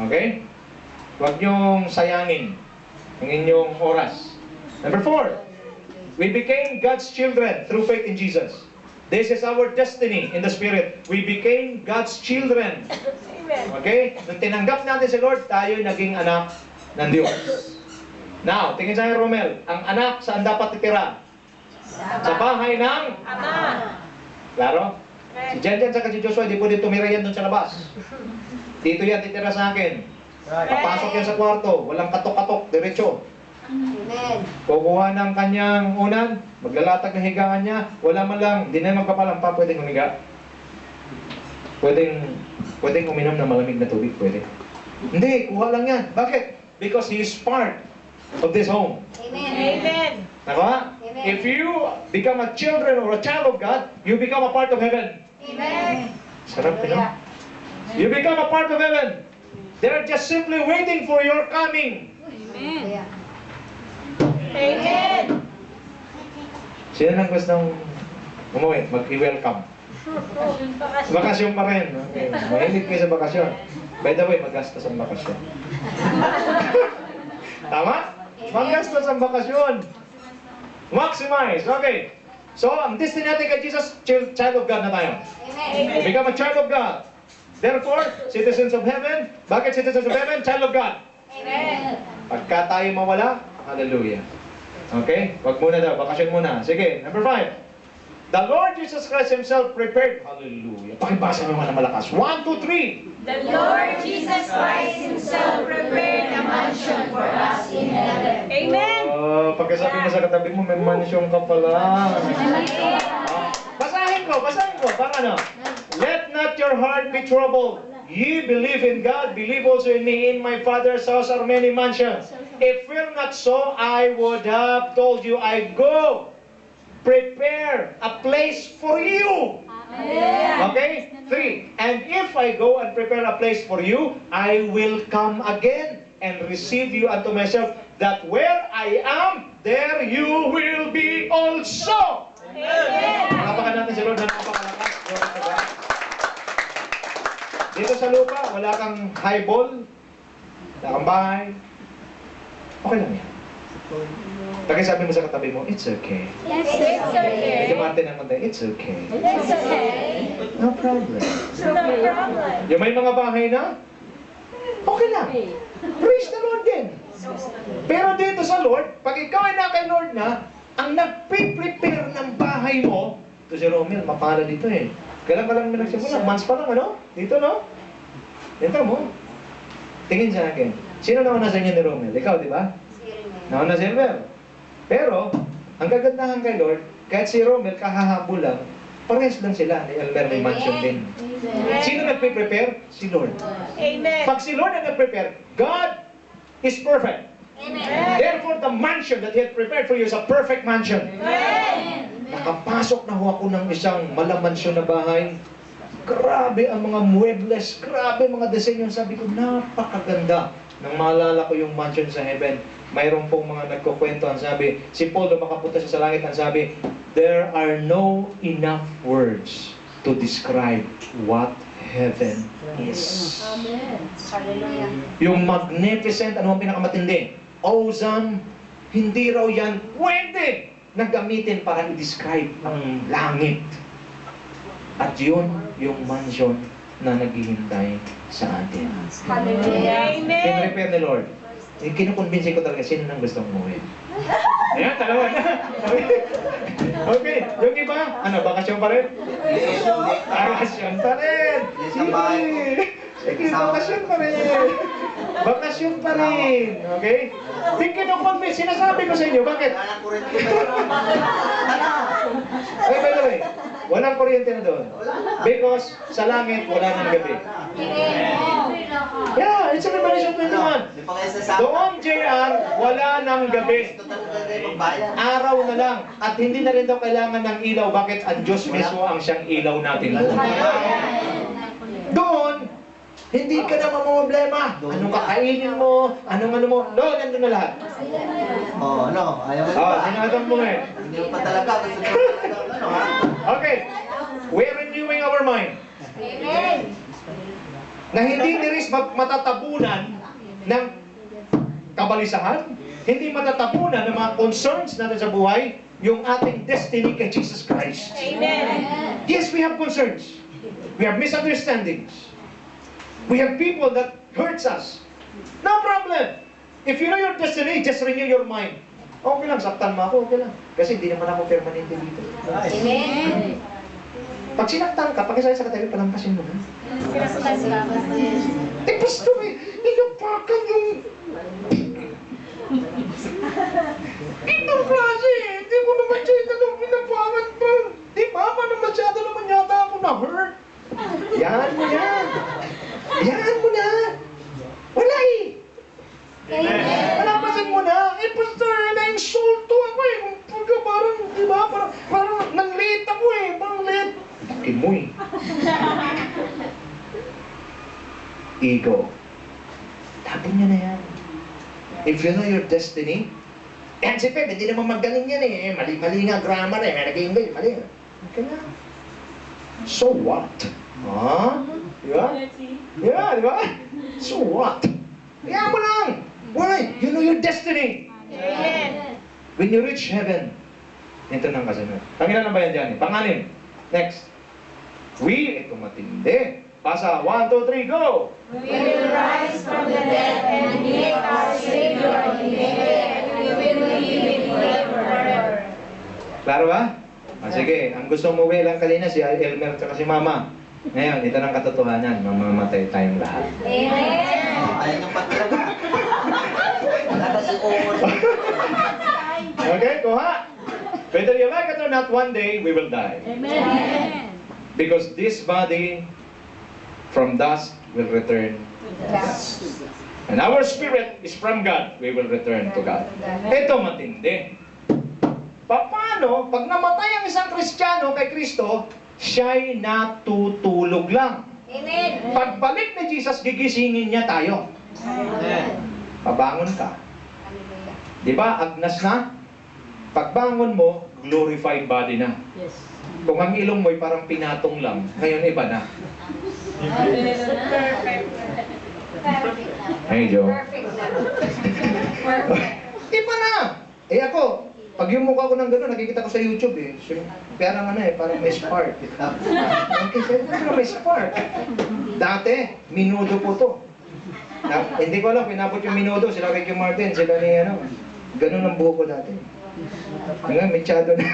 Okay? Huwag niyong sayangin ang inyong oras. Number 4, we became God's children through faith in Jesus. This is our destiny in the Spirit. We became God's children. Amen. Okay? Nung tinanggap natin si Lord, tayo naging anak ng Diyos. Now, tingin sa akin, Romel, ang anak saan dapat titira? Sa bahay ng Ama. Klaro? Si Jen sa si Joshua, di pwede tumira yan doon sa labas. Dito yan, titira sa akin. Papasok yan sa kwarto, walang katok-katok, diretso. Amen. Kukuha ng kanyang unan, maglalatag ng higaan niya, wala man lang, di na magpapalampa, pwedeng humiga. Pwedeng uminom ng malamig na tubig, pwede. Hindi, kuha lang yan. Bakit? Because he is part of this home. Amen. Amen. Naka? Amen. If you become a children or a child of God, you become a part of heaven. Amen. Sarap, no? You become a part of heaven. They're just simply waiting for your coming. Amen. Amen. Sino nang gustong umuwi? Mag-welcome. Bakasyon pa rin. Okay. Mahilig kayo sa bakasyon. By the way, magastos ang bakasyon. Tama? Magastos ang bakasyon. Maximize. Okay. So, ang destiny natin kay Jesus, child of God na tayo. Amen. Become a child of God. Therefore, citizens of heaven. Bakit citizens of heaven? Child of God. Amen. Pagka tayo mawala, hallelujah. Okay? Wag muna daw, bakasyon muna. Sige, number 5. The Lord Jesus Christ Himself prepared, hallelujah. Pakibasa nyo na malakas. 1, 2, 3. The Lord Jesus Christ Himself prepared a mansion for us in heaven. Amen. Pagkasabi mo sa katabi mo, may mansion ka pala. Basahin ko. Baka ano? Let not your heart be troubled. Ye believe in God, believe also in me. In my Father's house are many mansions. If we're not so, I would have told you, I go prepare a place for you. Okay? 3. And if I go and prepare a place for you, I will come again and receive you unto myself, that where I am, there you will be also. Amen. Palapakan natin si Lord na napakalakas. Glory to God. Dito sa lupa, wala kang highball, wala kang bahay. Okay lang yan. Pagka sabi mo sa katabi mo, it's okay. It's okay. Medyo Martin naman tayo, it's okay. It's okay. No problem. No problem. Yung may mga bahay na, okay lang. Praise the Lord din. Pero dito sa Lord, pag ikaw ay na kay Lord na, ang nagpe-prepare ng bahay mo, ito si Romel, mapala dito eh. Kailan pa lang may nagsimula? Months pa lang, ano? Dito, no? Dito mo. Tingin sa akin. Sino naman nasa inyo ni Romel? Ikaw, di ba? Nauna si Elmer. Pero, ang kagandahan kay Lord, kahit si Romel, kahahabol lang, parehas lang sila. Ni Elmer may mansion din. Sino nagpe-prepare? Si Lord. Amen. Pag si Lord ang nag-prepare, God is perfect. Amen. Therefore, the mansion that He had prepared for you is a perfect mansion. Amen. Nakapasok na ho ako ng isang malamansyon na bahay. Grabe ang mga muebles, grabe mga disenyo. Sabi ko, napakaganda. Nang maalala ko yung mansion sa heaven, mayroon pong mga nagkukwento. Ang sabi, si Paul na makapunta siya sa langit, ang sabi, there are no enough words to describe what heaven is. Amen. Hallelujah. Yung magnificent, ano ang pinakamatindi? Awesome, hindi raw yan pwede na gamitin para i-describe ang langit. At yun yung mansion na naghihintay sa atin. Hallelujah. Prepare ni Lord. Kinukonvince ko talaga sino nang gustong umuwi. Ayan, dalawa na. Okay, yung iba, ano, bakasyon pa rin? Bakasyon pa rin. Sige, bakasyon pa rin. Bakasyon pa rin. Okay? Di kinukonvince, sinasabi ko sa inyo, bakit? Okay, by the way, walang kuryente na doon. Because sa langit, wala nang gabi. Yeah, it's a Revelation 21. Doon, JR, wala nang gabi. Araw na lang. At hindi na rin daw kailangan ng ilaw. Bakit? Ang Diyos mismo ang siyang ilaw natin. Doon, hindi ka na mamamblema. Anong kakainin mo, anong ano mo. Doon, nandun na lahat. Ayaw mo Oh, ba? sinadam mo eh. Hindi mo pa talaga. Gusto mo talaga, ha? Okay. We're renewing our mind. Na hindi niris matatabunan ng kabalisahan, hindi matatabunan ng mga concerns natin sa buhay, yung ating destiny kay Jesus Christ. Amen. Yes, we have concerns. We have misunderstandings. We have people that hurts us. No problem. If you know your destiny, just renew your mind. Okay lang, saktan mo ako, okay lang. Kasi hindi naman ako permanente dito. Amen. Pag sinaktan ka, pag isa sa katabi, palampasin mo. Eh, pastor eh, inapakan yung... Itong klase eh, hindi mo naman siya itanong inapakan pa. Di ba? Paano masyado naman yata ako na-hurt? Yan mo yan. Yan mo na. Wala eh. Palampasin mo na. Eh, pastor, na-insulto ako eh. Pagka parang, di ba? Parang nang-late ako eh. Parang late. Takin mo eh. Ego. Tapon niya na yan. If you know your destiny, yan si Pep, hindi naman magaling yan eh. Mali-mali nga grammar eh. Nag-English, mali. Okay na. So what? Ha? Di ba? Yeah, di ba? So what? Kaya mo lang. Why? You know your destiny. Amen. When you reach heaven, ito nang kasunod. Pangilan na ba yan dyan eh? Pangalim. Next. Ito matindi. Pasa, 1, 2, 3, go! We will rise from the dead and meet our Savior in the air. We will live forever. Klaro ba? Sige, ang gusto mo lang kanina si Elmer at si Mama. Ngayon, ito ng katotohanan. Mamamatay tayong lahat. Amen. Ayaw niyang pa talaga. Wala kasi umon. Okay, kuha. Whether you like it or not, one day we will die. Amen. Because this body from dust will return. And our spirit is from God. We will return to God. Ito matindi. Paano, pag namatay ang isang Kristiyano kay Kristo, siya'y natutulog lang. Amen. Pagbalik ni Jesus, gigisingin niya tayo. Pabangon ka. Di ba, agnas na? Pagbangon mo, glorified body na. Kung ang ilong mo'y parang pinatong lang, ngayon iba na. Perfect. Hey, Joe. Perfect. Iba na! Eh ako, pag yung mukha ko ng gano'n, nakikita ko sa YouTube eh. So, parang ano eh, parang may spark. Okay, parang may spark. Dati, minudo po to. Hindi ko alam, pinabot yung minudo, sila Ricky Martin, sila ni ano. Ganun ang buho ko dati. Ngayon, mechado na.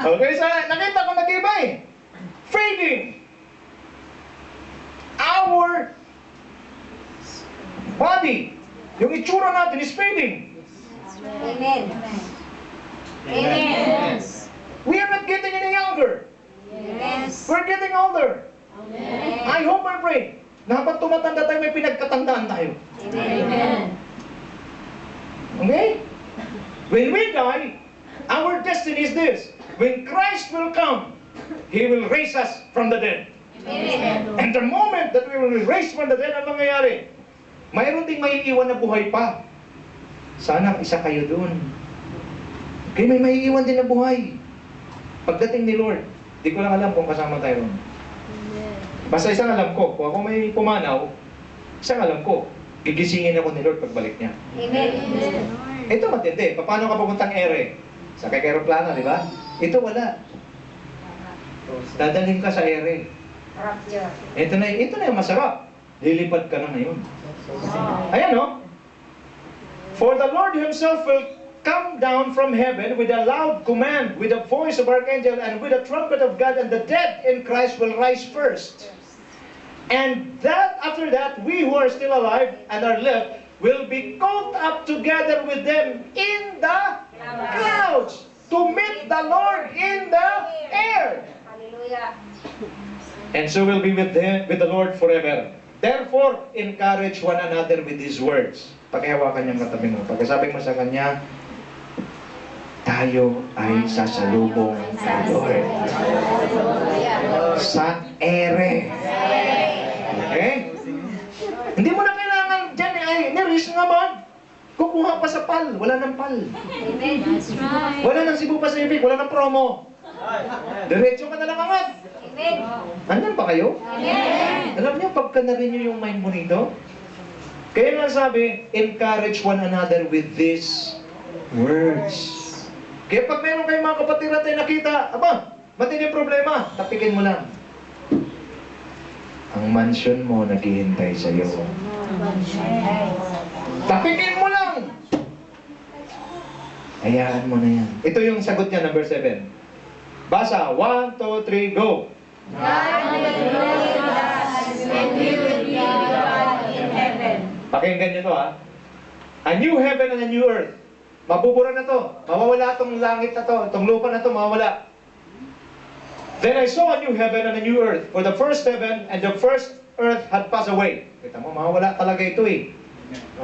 Okay, so nakita ko nag-iba eh. Fading. Our body, yung itsura natin is fading. Amen. Amen. We are not getting any younger. Yes. We're getting older. I hope and pray na habang tumatanda tayo, may pinagkatandaan tayo. Amen. Okay? When we die, our destiny is this. When Christ will come, He will raise us from the dead. Amen. And the moment that we will be raised from the dead, ang mangyayari? Mayroon ding maiiwan na buhay pa. Sana isa kayo dun. Okay, may maiiwan din na buhay. Pagdating ni Lord, di ko lang alam kung kasama tayo. Basta isang alam ko, kung ako may pumanaw, isang alam ko, gigisingin ako ni Lord pagbalik niya. Amen. Ito matindi. Paano ka pupuntang ere? Sakay ka aeroplano, di ba? Ito wala. Dadalhin ka sa ere. Rapture. Ito na yung masarap. Lilipad ka na ngayon. Ayan, no? For the Lord Himself will come down from heaven with a loud command, with the voice of archangel, and with the trumpet of God, and the dead in Christ will rise first. And after that, we who are still alive and are left will be caught up together with them in the clouds to meet the Lord in the air. Hallelujah. And so we'll be with the Lord forever. Therefore, encourage one another with these words. Pakihawakan niyang katabi mo. Pagkasabi mo sa kanya, tayo ay sasalubong kay Lord sa ere. Okay? Hindi mo na kailangan dyan ay niris naman. Kukuha pa sa PAL. Wala nang PAL. That's right. Wala nang Cebu Pacific. Wala nang promo. Diretso ka na lang angat. Amen. Nandyan ba kayo? Amen. Alam niyo, pagka na-renew yung mind mo nito, kaya nga sabi, encourage one another with these words. Kaya pag meron kayong mga kapatid natin nakita, aba, matindi problema, tapikin mo lang. Ang mansion mo naghihintay sa iyo. Tapikin mo lang! Hayaan mo na yan. Ito yung sagot niya, number 7. Basa, 1, 2, 3, go! God will glory with us, and we will be with God in heaven. Pakinggan niyo to, ha. A new heaven and a new earth. Mabubura na to. Mawawala tong langit na to. Itong lupa na to, mawawala. Then I saw a new heaven and a new earth. For the first heaven and the first earth had passed away. Kita mo, mawawala talaga ito eh.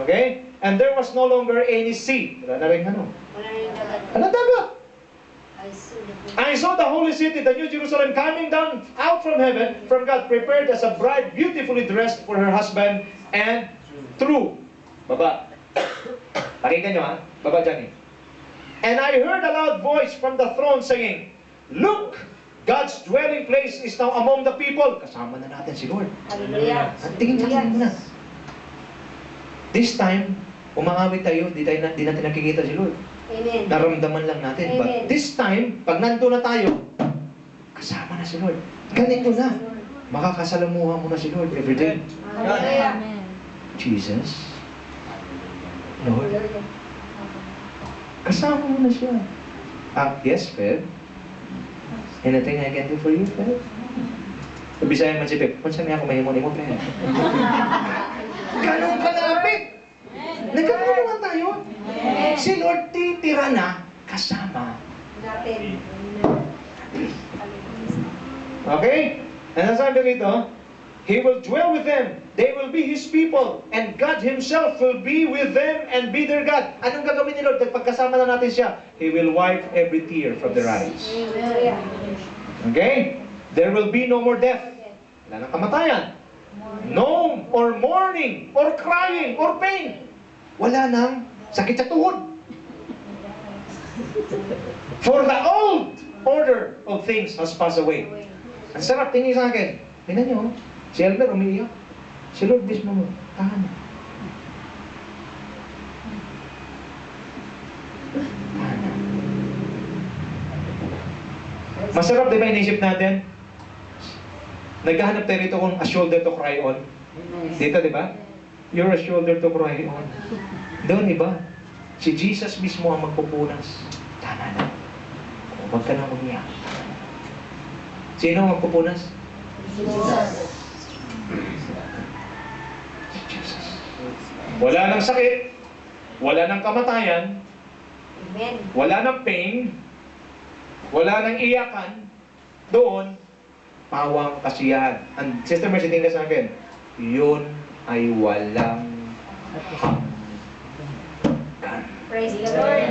Okay? And there was no longer any sea. Wala na rin ano. Wala rin dagat. Ano dagat? I I saw the saw the holy city, the new Jerusalem, coming down out from heaven, from God, prepared as a bride, beautifully dressed for her husband, and true. Baba. Pakinggan nyo, ha? Baba dyan eh. And I heard a loud voice from the throne saying, look, God's dwelling place is now among the people. Kasama na natin si Lord. Hallelujah. At tingin mo na. This time, umangawit tayo, di natin nakikita si Lord. Amen. Naramdaman lang natin. But Amen. this time, pag nandun na tayo, kasama na si Lord. Ganito na. Makakasalamuha mo na si Lord every day. Hallelujah. Amen. Jesus, Lord, kasama mo na siya. Yes, Feb. Anything I can do for you, Feb? Bisaya man si Feb. Kung saan nga ako mahimon mo, Feb? Ganun kalapit. Nagkakaroon tayo. Si Lord titira na kasama. Natin. Okay? And sabi rito, He will dwell with them. They will be His people. And God Himself will be with them and be their God. Anong gagawin ni Lord? Pagkasama na natin siya, He will wipe every tear from their eyes. Hallelujah. Okay? There will be no more death. Wala nang kamatayan. No or mourning, or crying, or pain. Wala nang sakit sa tuhod. For the old order of things has passed away. Ang sarap, tingin sa akin. Tingnan niyo, si Elmer umiiyak. Si Lord mismo mo, tahan. Masarap, di ba inisip natin? Naghahanap tayo rito kung a shoulder to cry on. Dito, di ba? You're a shoulder to cry on. Doon, iba. Si Jesus mismo ang magpupunas. Tama na. Huwag ka na umiyak. Sino ang magpupunas? Jesus. Si Jesus. Wala nang sakit. Wala nang kamatayan. Amen. Wala nang pain. Wala nang iyakan. Doon, pawang kasiyahan. And Sister Mercy, tingnan sa akin, yun ay walang hanggan. Praise the Lord.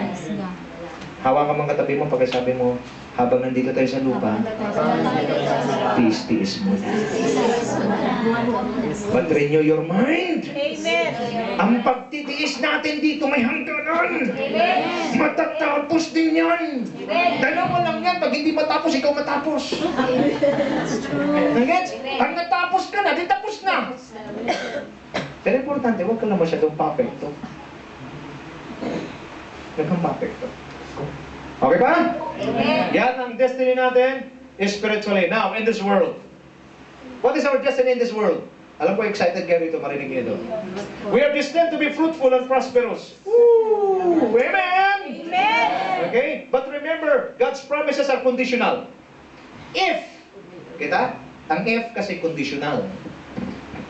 Hawakan mong katabi mo pagkasabi mo, habang nandito tayo sa lupa, tiis-tiis mo na. But renew your mind. Amen. Ang pagtitiis natin dito may hangganan. Amen. Matatapos din yan. Dalawa lang yan. Pag hindi matapos, ikaw matapos. Nagets? Pag natapos ka na, di tapos na. Pero importante, huwag ka lang masyadong perfecto. Huwag kang perfecto. Okay ba? Amen. Yan ang destiny natin. spiritually. Now, in this world, what is our destiny in this world? Alam ko, excited kayo rito, marinig niyo ito. We are destined to be fruitful and prosperous. Woo! Amen! Amen. Okay? But remember, God's promises are conditional. If, kita? Ang if kasi conditional.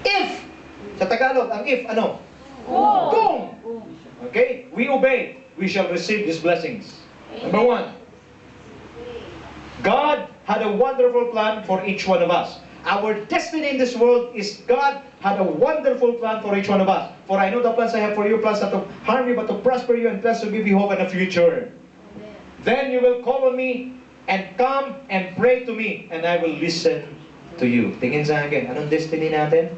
If, sa Tagalog, ang if, ano? Kung. Okay? We obey, we shall receive His blessings. Number one, God had a wonderful plan for each one of us. Our destiny in this world is God had a wonderful plan for each one of us. For I know the plans I have for you, plans not to harm you, but to prosper you, and plans to give you hope and a future. Then you will call on me, and come and pray to me, and I will listen to you. Tingin sa akin, anong destiny natin?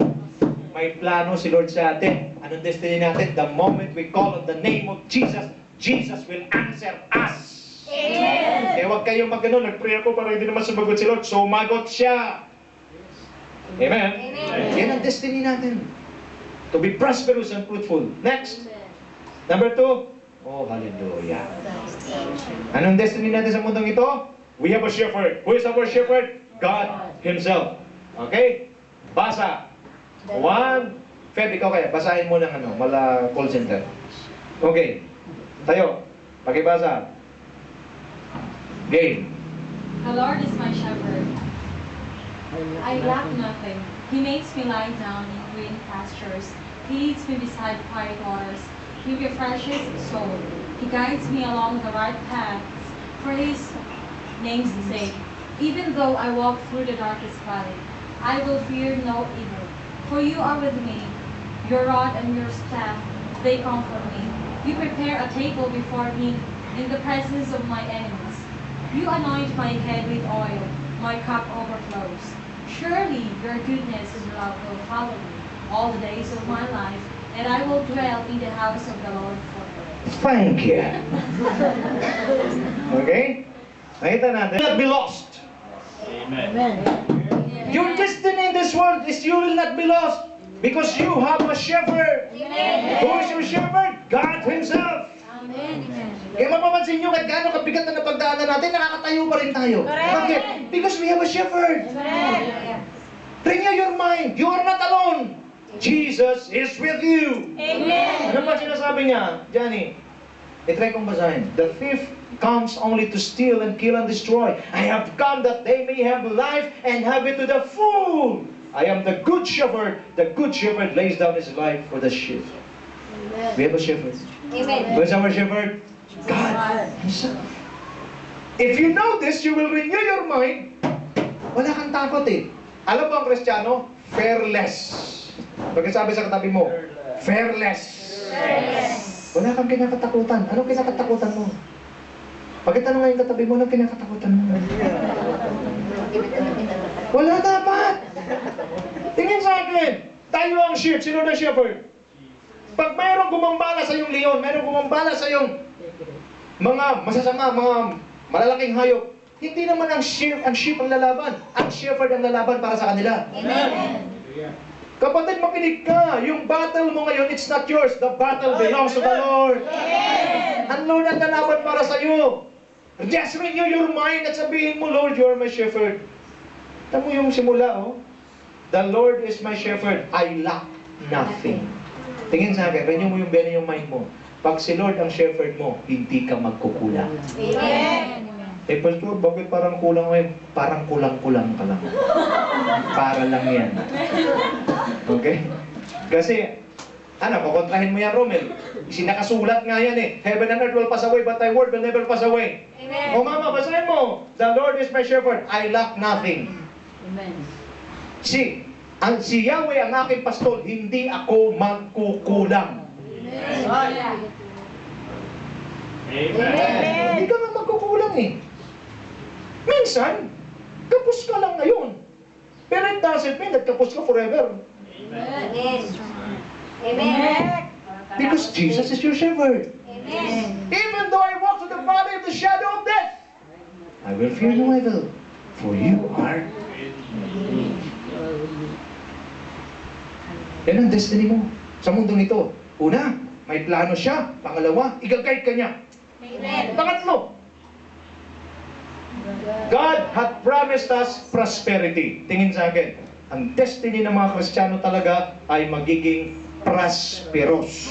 May plano si Lord sa atin. Anong destiny natin? The moment we call on the name of Jesus, Jesus will answer us. Amen. Kaya huwag kayong mag-ano, nag-pray ako para hindi naman sumagot si Lord. Sumagot siya. Amen? Amen. Yan ang destiny natin. To be prosperous and fruitful. Next. Number 2. Oh, hallelujah. Anong destiny natin sa mundong ito? We have a shepherd. Who is our shepherd? God Himself. Okay? Basa. 1. Feb, ikaw kaya. Basahin mo ng mala call center. Okay. Tayo. Pakibasa. Game. The Lord is my shepherd. I lack nothing. He makes me lie down in green pastures. He leads me beside quiet waters. He refreshes my soul. He guides me along the right paths for His name's sake. Even though I walk through the darkest valley, I will fear no evil. For you are with me. Your rod and your staff, they comfort me. You prepare a table before me in the presence of my enemies. You anoint my head with oil. My cup overflows. Surely your goodness and love will follow me all the days of my life, and I will dwell in the house of the Lord forever. Thank you. Okay? Nakita natin. Not be lost. Your destiny in this world is you will not be lost because you have a shepherd. Amen. Who is your shepherd? God Himself. Amen. Kaya mapapansin nyo kahit gaano kabigat na napagdaanan natin, nakakatayo pa rin tayo. Correct. Bakit? Because we have a shepherd. Amen. Renew your mind. You are not alone. Jesus is with you. Amen. Ano ba sinasabi niya, Johnny? I-try kong basahin. The thief comes only to steal and kill and destroy. I have come that they may have life and have it to the full. I am the good shepherd. The good shepherd lays down his life for the sheep. We have a shepherd. Amen. Who is our shepherd? God Himself. If you know this, you will renew your mind. Wala kang takot eh. Alam mo ang Kristiyano? Fearless. Pagkasabi sa katabi mo, fearless. Wala kang kinakatakutan. Anong kinakatakutan mo? Pagkitanong nga yung katabi mo, anong kinakatakutan mo? Wala dapat. Tingin sa akin. Tayo ang sheep. Sino na shepherd? Pag mayroong gumambala sa iyong leon, mayroong gumambala sa iyong mga masasama, mga malalaking hayop, hindi naman ang sheep ang lalaban. Ang shepherd ang lalaban para sa kanila. Amen. Kapatid, makinig ka. Yung battle mo ngayon, it's not yours. The battle belongs to the Lord. Amen. Ang Lord ang lalaban para sa iyo. Just renew your mind at sabihin mo, Lord, you are my shepherd. Tamo yung simula, oh. The Lord is my shepherd. I lack nothing. Tingin sa akin, renew mo yung mind mo. Pag si Lord ang shepherd mo, hindi ka magkukulang. Amen. Eh, Pastor, bakit parang kulang ngayon? Parang kulang-kulang ka lang. Para lang yan. Okay? Kasi, kukontrahin mo yan, Romel. Sinakasulat nga yan eh. Heaven and earth will pass away, but thy word will never pass away. Amen. O mama, basahin mo. The Lord is my shepherd. I lack nothing. Amen. Si Yahweh ang aking pastol, hindi ako magkukulang. Amen. Hindi ka nga magkukulang eh. Minsan, kapos ka lang ngayon. Pero it doesn't mean that kapos ka forever. Amen. Amen. Because Jesus is your shepherd. Amen. Even though I walk through the valley of the shadow of death, I will fear no evil, for you are. Yan ang destiny mo sa mundong ito. Una, may plano siya. Pangalawa, i-guide ka niya. Amen. Pangatlo, God had promised us prosperity. Tingin sa akin, ang destiny ng mga Kristiyano talaga ay magiging prosperous.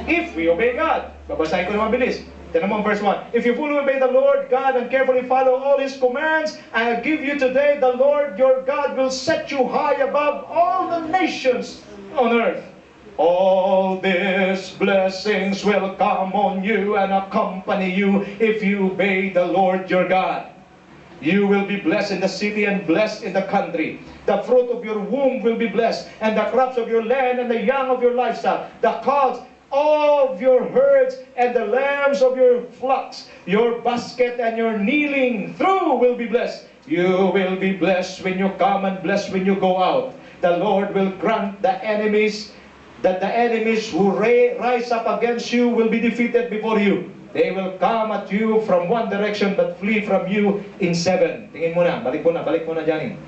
If we obey God. Babasahin ko naman bilis. Tignan mo ang verse 1. If you fully obey the Lord God and carefully follow all His commands I give you today, the Lord your God will set you high above all the nations on earth. All these blessings will come on you and accompany you if you obey the Lord your God. You will be blessed in the city and blessed in the country. The fruit of your womb will be blessed, and the crops of your land and the young of your livestock, the calves of your herds and the lambs of your flocks. Your basket and your kneeling through will be blessed. You will be blessed when you come and blessed when you go out. The Lord will grant the enemies that the enemies who rise up against you will be defeated before you. They will come at you from one direction but flee from you in seven. Tingin mo na, balik mo na dyan.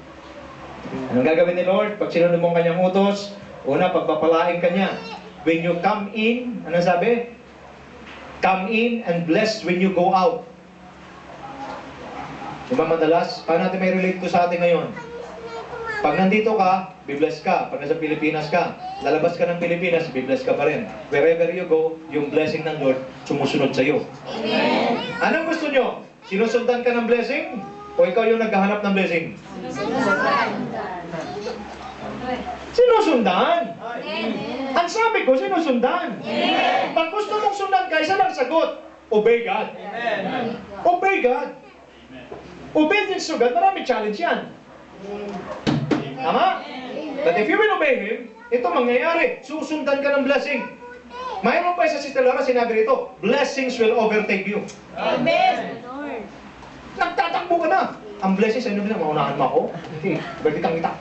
Anong gagawin ni Lord? Pag sinunod mo ang kanyang utos, una, pagpapalain ka niya. When you come in, ano sabi? Come in and blessed when you go out. Diba madalas? Paano natin may relate to sa atin ngayon? Pag nandito ka, be-bless ka. Pag nasa Pilipinas ka, lalabas ka ng Pilipinas, be-bless ka pa rin. Wherever you go, yung blessing ng Lord sumusunod sa iyo. Amen. Anong gusto nyo? Sinusundan ka ng blessing? O ikaw yung naghahanap ng blessing? Sinusundan. Ang sabi ko, sinusundan. Pag gusto mong sundan ka, isa lang sagot. Obey God. Obey God. Obedience to God, marami challenge yan. Tama? But if you will obey Him, ito mangyayari. Susundan ka ng blessing. Mayroon pa isa si Lara, sinabi rito, blessings will overtake you. Amen. Nagtatakbo ka na. Ang blessings, ano ba na, maunahan mo ako? Hindi, bertitang kita.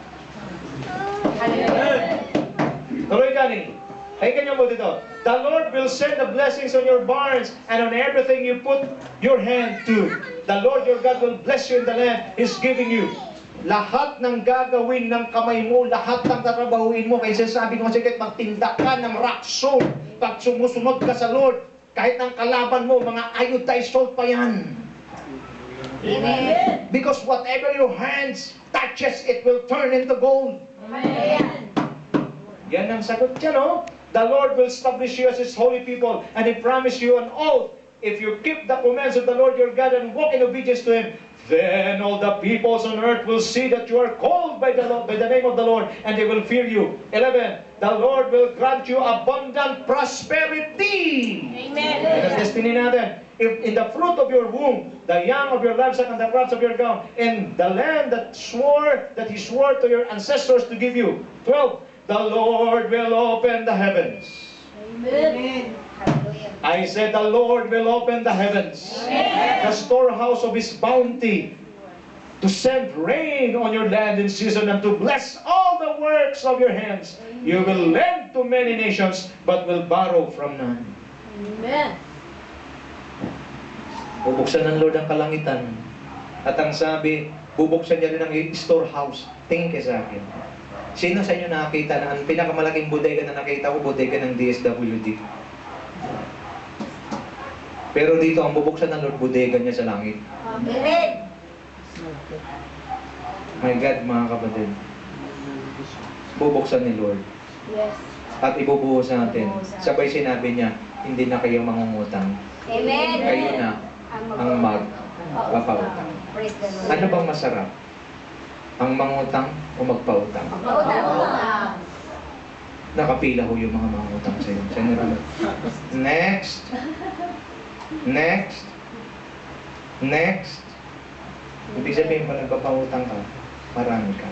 Tuloy ka ni. Ay kanya mo dito. The Lord will send the blessings on your barns and on everything you put your hand to. The Lord your God will bless you in the land He's giving you. Lahat ng gagawin ng kamay mo, lahat ng tatrabahuin mo, kaya sabi ko kasi kahit magtinda ka ng rock salt, pag sumusunod ka sa Lord, kahit ng kalaban mo, mga iodized salt pa yan. Amen. Because whatever your hands touches, it will turn into gold. Amen. Yan ang sagot dyan, oh. The Lord will establish you as His holy people, and He promised you an oath. If you keep the commands of the Lord your God and walk in obedience to Him, then all the peoples on earth will see that you are called by the Lord, by the name of the Lord, and they will fear you. 11. The Lord will grant you abundant prosperity. Amen. Yan ang destiny natin. If in the fruit of your womb, the young of your livestock and the crops of your ground, in the land that He swore to your ancestors to give you. 12. The Lord will open the heavens. Amen. I said the Lord will open the heavens, the storehouse of His bounty, to send rain on your land in season and to bless all the works of your hands. You will lend to many nations, but will borrow from none. Amen. Bubuksan ng Lord ang kalangitan. At ang sabi, bubuksan niya rin ang storehouse. Tingin kayo sa akin. Sino sa inyo nakakita na ang pinakamalaking bodega na nakita ko, bodega ng DSWD? Pero dito, ang bubuksan ng Lord, bodega niya sa langit. Amen. My God, mga kapatid. Bubuksan ni Lord. Yes. At ibubuhos natin. Sabay sinabi niya, hindi na kayo mangungutang. Amen. Kayo na ang magpapautang. Praise the Lord. Ano bang masarap? Ang mangutang o magpautang? Pautang. Nakapila ho yung mga mangutang sa iyo. Next. Next. Next. Ibig sabihin pa nagpapautang ka, marami ka.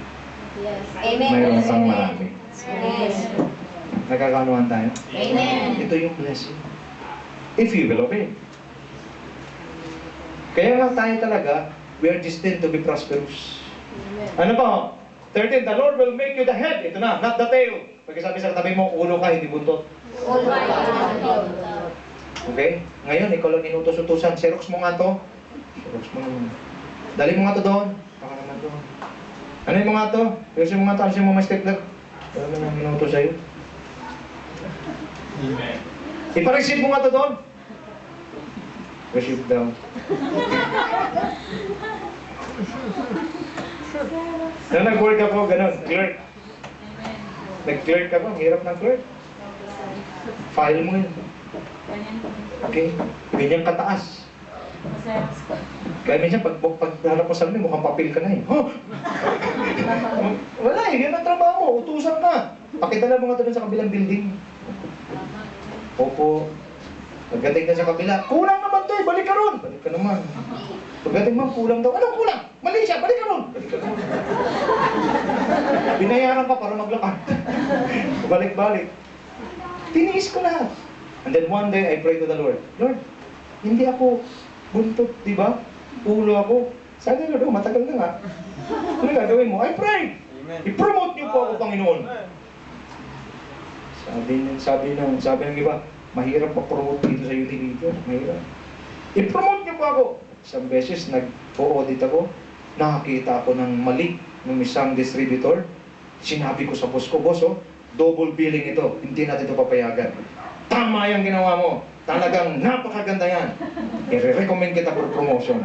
Yes. Amen. Mayroon kang marami. Yes. Nagkakanuhan tayo? Amen. Ito yung blessing. If you will obey. Kaya nga tayo talaga, we are destined to be prosperous. Ano pa? 13, the Lord will make you the head. Ito na, not the tail. Pagkasabi sa katabi mo, ulo ka, hindi buntot. Okay? Ngayon, ikaw lang inutos-utusan. Xerox mo nga to. Xerox mo naman. Dali mo nga to doon. Baka naman doon. Ano yung mga to? Ayusin mo nga to. Ayusin mo mga stapler. Ano naman inutos sa'yo? Amen. Ipareceive mo nga to doon. Worship daw. Nung nag-work ako, ganun, clerk. Amen. Nag-clerk ako, ang hirap ng clerk. File mo yun. Ganyan po. Okay? Ganyan kataas. Masaya. Kaya minsan, pag harap mo sa amin, mukhang papel ka na eh. Huh? Wala eh, yan ang trabaho mo, utusan ka. Pakidala mo nga ito dun sa kabilang building. Opo. Pagdating na sa kabila, kulang naman to eh, balik ka ron. Balik ka naman. Pagdating mo, kulang daw. Anong kulang? Mali siya, balik ka ron. Balik ka naman. Binayaran ka para maglakad. Balik-balik. Tiniis ko lahat. And then one day, I pray to the Lord. Lord, hindi ako buntot, di ba? Ulo ako. Sabi ko, matagal na nga. Ano gagawin mo? I pray! I-promote niyo po ako, Panginoon. Sabi ng iba, mahirap pa-promote dito sa utility. Mahirap. I-promote niyo po ako. Isang beses, nag-audit ako. Nakakita ako ng mali ng isang distributor. Sinabi ko sa boss ko, boss, oh, double billing ito. Hindi natin ito papayagan. Tama yung ginawa mo. Talagang napakaganda yan. I-recommend kita for promotion.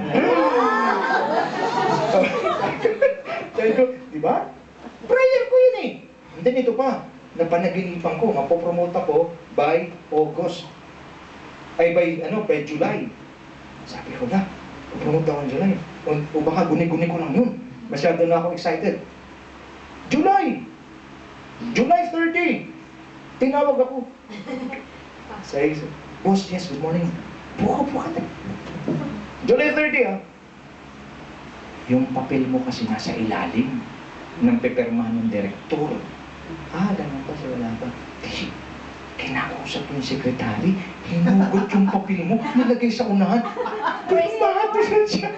Sabi ko, di ba? Prayer ko yun eh. And then ito pa, napanaginipan ko, mapopromote ako by August. Ay, by July. Sabi ko na, promote ako ng July. O baka guni-guni ko lang yun. Masyado na ako excited. July 30. Tinawag ako. Say, boss, yes, good morning. Buka. July 30, ah. Yung papel mo kasi nasa ilalim ng pepirmahan ng direktor. Ganun pa, wala ba? Kasi, kinakausap yung sekretary, hinugot yung papel mo, nilagay sa unahan. Mahatusan siya.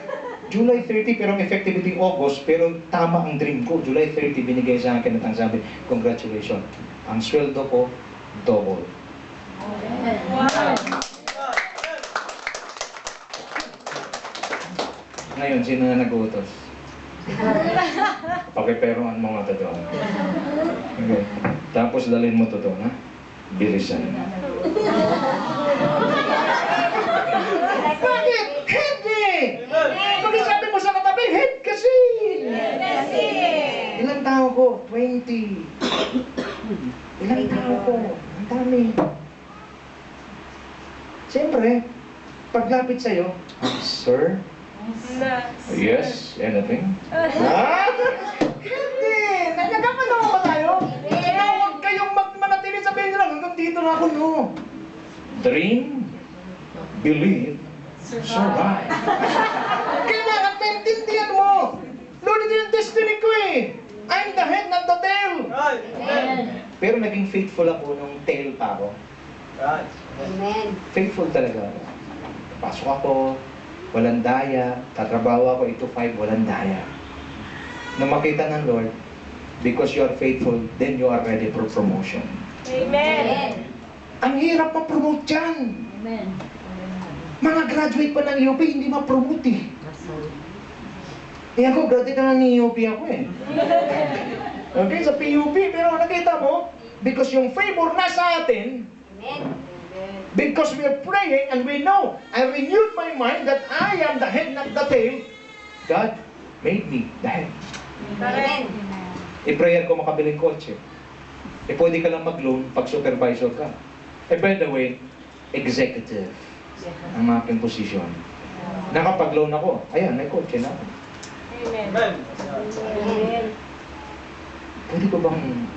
July 30, pero ang effectivity August, pero tama ang dream ko. July 30, binigay sa akin at ang sabi, congratulations. Ang sweldo ko, double. Wow. Ngayon, sino na nag-utos? Pakiperoan mo nga totoo. Okay. Tapos dalhin mo totoo, ha? Bilisan. Bakit? Hindi! Kung sabi mo sa katabi, head kasi! Ilang tao ko? 20. Ilang tao ko? Ang dami. Siyempre, paglapit sa'yo, Sir? Yes, anything? Hindi! Nagkakalawa ba tayo? Kaya huwag kayong manatili sa pera lang. Hanggang dito na ako, no? Dream, believe, survive. Kailangan maintindihan mo. Lord, ito yung destiny ko eh. I'm the head, not the tail. Pero naging faithful ako nung tail pa ako. Amen. Faithful talaga. Pasok ako, walang daya, tatrabaho ako 8 to 5, walang daya. Nung makita ng Lord, because you are faithful, then you are ready for promotion. Amen. Ang hirap ma-promote dyan. Amen. Mga graduate pa ng UP, hindi ma-promote eh. Ako, graduate na ng UP ako eh. Okay, sa PUP, pero nakita mo, because yung favor nasa atin, Amen. because we are praying and we know, I renewed my mind that I am the head, not the tail. God made me the head. Amen. I-prayer ko makabiling kotse. Pwede ka lang mag-loan pag supervisor ka. By the way, executive ang aking posisyon. Nakapag-loan ako, ayan, may kotse na ako. Amen. Pwede ko bang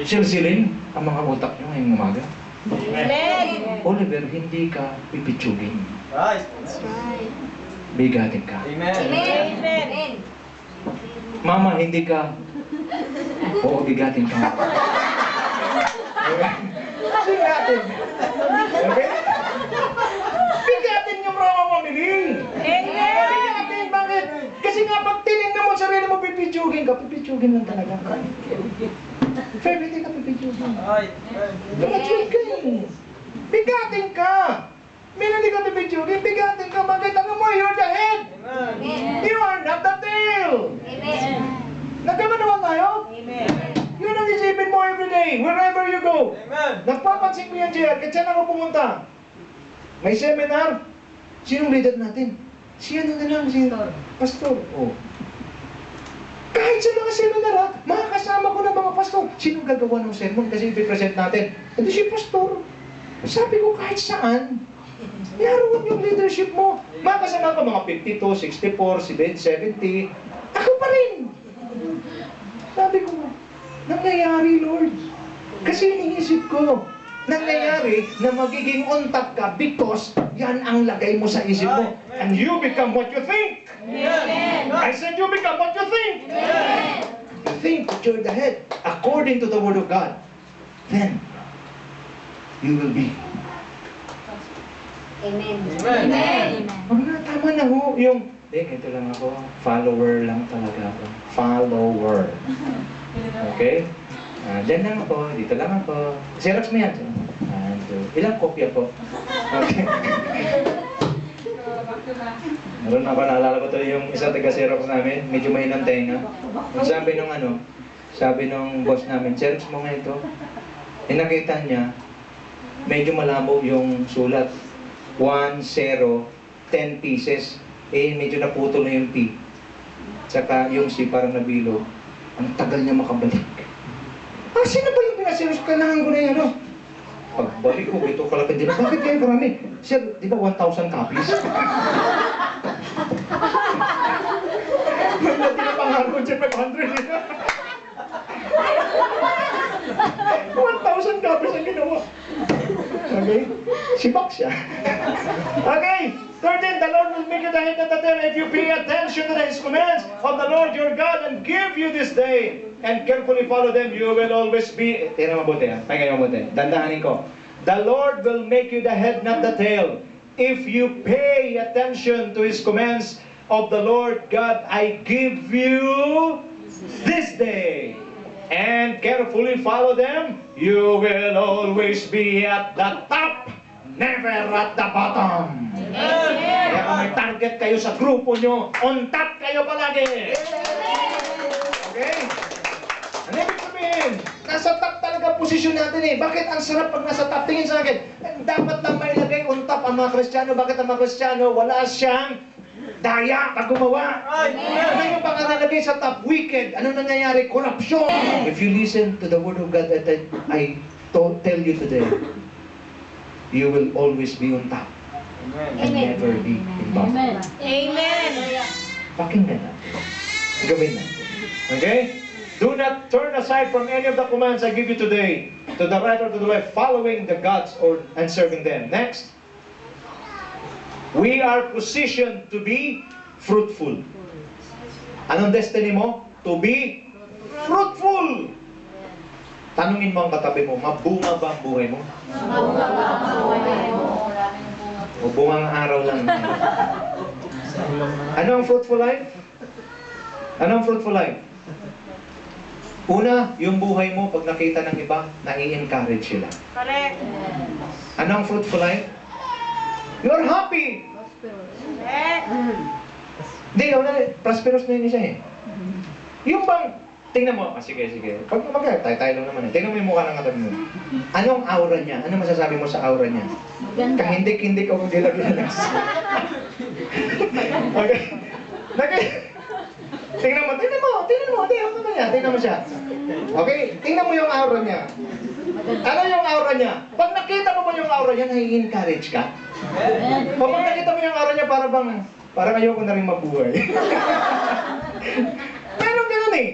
silsilin ang mga utak nyo ngayong umaga? Amen. Oliver, hindi ka pipitsugin. Right. Bigatin ka. Amen. Mama, hindi ka. Oo, bigatin ka. Okay? Bigatin. Okay? Bigatin yung mga mamili. Bigatin, bakit? Kasi nga, pag tinignan mo sarili mo, pipitsugin ka. Pipitsugin lang talaga. Fair, hindi ka pipitsugin. Graduate ka eh. Bigatin ka. Meron hindi ka pipitsugin, bigatin ka. Bakit? Ano mo, you're the head. You are not the tail. Amen. Nagkamanawan tayo? Amen. Yun ang isipin mo everyday, wherever you go. Nagpapansin ko yan, JR, kahit saan ako pumunta. May seminar. Sinong leader natin? Si ano na lang, si pastor. Oh. Kahit sa mga seminar, makakasama ko ng mga pastor. Sinong gagawa ng sermon kasi ipipresent natin? Ito si pastor. Sabi ko, kahit saan, naroon yung leadership mo. Makasama ka mga 52, 64, 70. Ako pa rin. Sabi ko, nangyayari, Lord. Kasi iniisip ko, nangyayari na magiging on top ka because yan ang lagay mo sa isip mo. And you become what you think. Amen. I said you become what you think. Amen. You think that you're the head according to the Word of God. Then, you will be. Amen. Amen. Oh, tama na ho. Yung, ito lang ako. Follower lang talaga ako. Follower. Okay? Diyan lang ako. Dito lang ako. Xerox mo yan. Ilang kopya po? Okay. Meron ako, naalala ko tuloy yung isang taga-Xerox namin. Medyo mahinang tenga. Sabi nung boss namin, Xerox mo nga ito. Nakita niya, medyo malabo yung sulat. 1, 0, 10 pieces. Medyo naputol na yung P. Tsaka yung C parang nabilo. Ang tagal niya makabalik. Sino ba yung pinasiros? Kailangan ko na yan, ano? Pagbalik ko, ito kalapin din. Bakit kayo karami? Sir, di ba 1,000 copies? Hindi na pangalan ko, sir, 500. 1,000 copies ang ginawa. Okay? Sibak siya. Okay, 13, the Lord will make you the head and the tail if you pay attention to His commands of the Lord your God and give you this day and carefully follow them, you will always be... Tingnan mabuti ha, pakinggan mabuti. Dandahanin ko. The Lord will make you the head, not the tail. If you pay attention to His commands of the Lord God, I give you this day. And carefully follow them, you will always be at the top, never at the bottom. Kaya kung may target kayo sa grupo nyo, on top kayo palagi. Okay? Ano ibig sabihin? Nasa top talaga posisyon natin eh. Bakit ang sarap pag nasa top? Tingin sa akin, dapat lang may lagay on top ang mga Kristiyano. Bakit ang mga Kristiyano wala siyang daya pag gumawa? Ano yung pangalalagay sa top? Wicked. Ano nangyayari? Corruption. If you listen to the Word of God that I tell you today, you will always be on top. And never be in bottom. Amen. Pakinggan natin. Gawin natin. Okay? Do not turn aside from any of the commands I give you today, to the right or to the left, following the gods and serving them. Next. We are positioned to be fruitful. Anong destiny mo? To be fruitful. Tanungin mo ang katabi mo, mabunga ba ang buhay mo? O bungang araw lang? Ano ang fruitful life? Ano ang fruitful life? Una, yung buhay mo, pag nakita ng iba, nai-encourage sila. Correct. Ano ang fruitful life? You're happy! Correct. Hindi, prosperous na yun siya eh. Yung bang, tingnan mo, sige. Pag tayo lang naman eh. Tingnan mo yung mukha ng katabi mo. Anong aura niya? Ano masasabi mo sa aura niya? Kahindik-hindik ako gilag-gilag. Okay. Tingnan mo. Tingnan mo siya. Okay, tingnan mo yung aura niya. Ano yung aura niya? Pag nakita mo ba yung aura niya, nai-encourage ka? Pag nakita mo yung aura niya, parang ayoko na rin mabuhay. Meron ganun eh.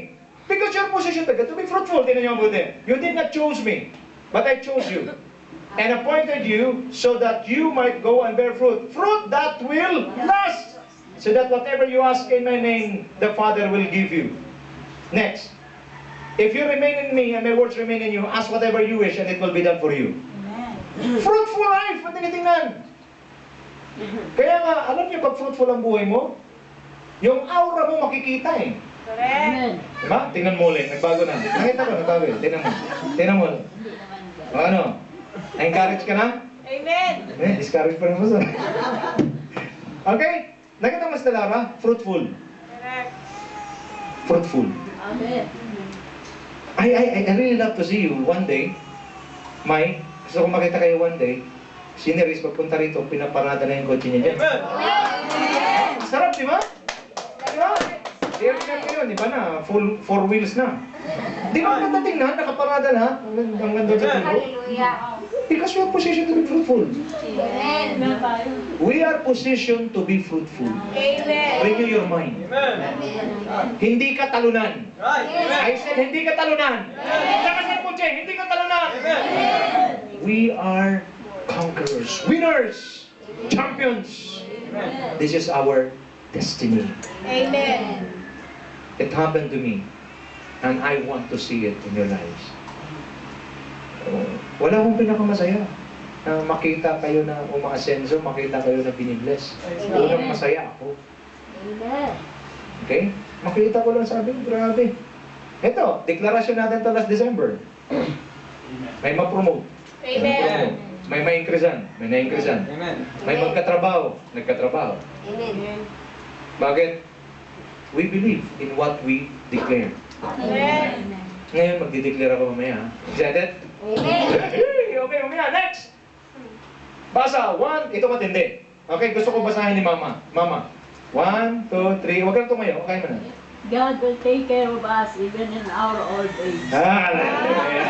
Because your position to be fruitful, tingnan niyo mabuti. You did not choose me, but I chose you. And appointed you so that you might go and bear fruit. Fruit that will last. So that whatever you ask in my name, the Father will give you. Next. If you remain in me and my words remain in you, ask whatever you wish and it will be done for you. Fruitful life! Ang tinitingnan. Kaya nga, alam niyo pag fruitful ang buhay mo, yung aura mo makikita eh. Correct. Diba? Tingnan mo ulit, nagbago na. Nakita ko, nagbago eh. Tingnan mo. O ano? Na-encourage ka na? Amen. Discourage pa rin mo sa. Okay? Nakita mo sa Lara? Fruitful. Correct. Fruitful. Amen. I really love to see you one day. Gusto ko makita kayo one day. Si Neris, pagpunta rito, pinaparada na yung kotse niya dyan. Sarap, di ba? Di ba? Aircraft yun, di ba na? Full 4 wheels na. Di ba maganda tingnan? Nakaparada na. Ang ganda sa tulo. Hallelujah. Because we are positioned to be fruitful. Amen. Na tayo. We are positioned to be fruitful. Amen. Renew your mind. Hindi ka talunan. I said, hindi ka talunan. Saka sa kotse, hindi ka talunan. We are conquerors, winners, champions. This is our destiny. Amen. It happened to me, and I want to see it in your lives. Wala akong pinakamasaya na makita kayo na umaasenso, makita kayo na binibless. Unang masaya ako. Amen. Okay? Makita ko lang sabi, grabe. Ito, deklarasyon natin to last December. May ma-promote. Amen. May ma-increasean. May na-increasean. Amen. May magkatrabaho. Nagkatrabaho. Amen. Bakit? We believe in what we declare. Amen. Ngayon, magdideclare ako mamaya. Excited? Amen. Okay, mamaya. Next! Basa. 1. Ito matindi. Okay, gusto ko basahin ni Mama. Mama. 1, 2, 3. Huwag kang tumayo. Okay mo na. God will take care of us even in our old age. Hallelujah.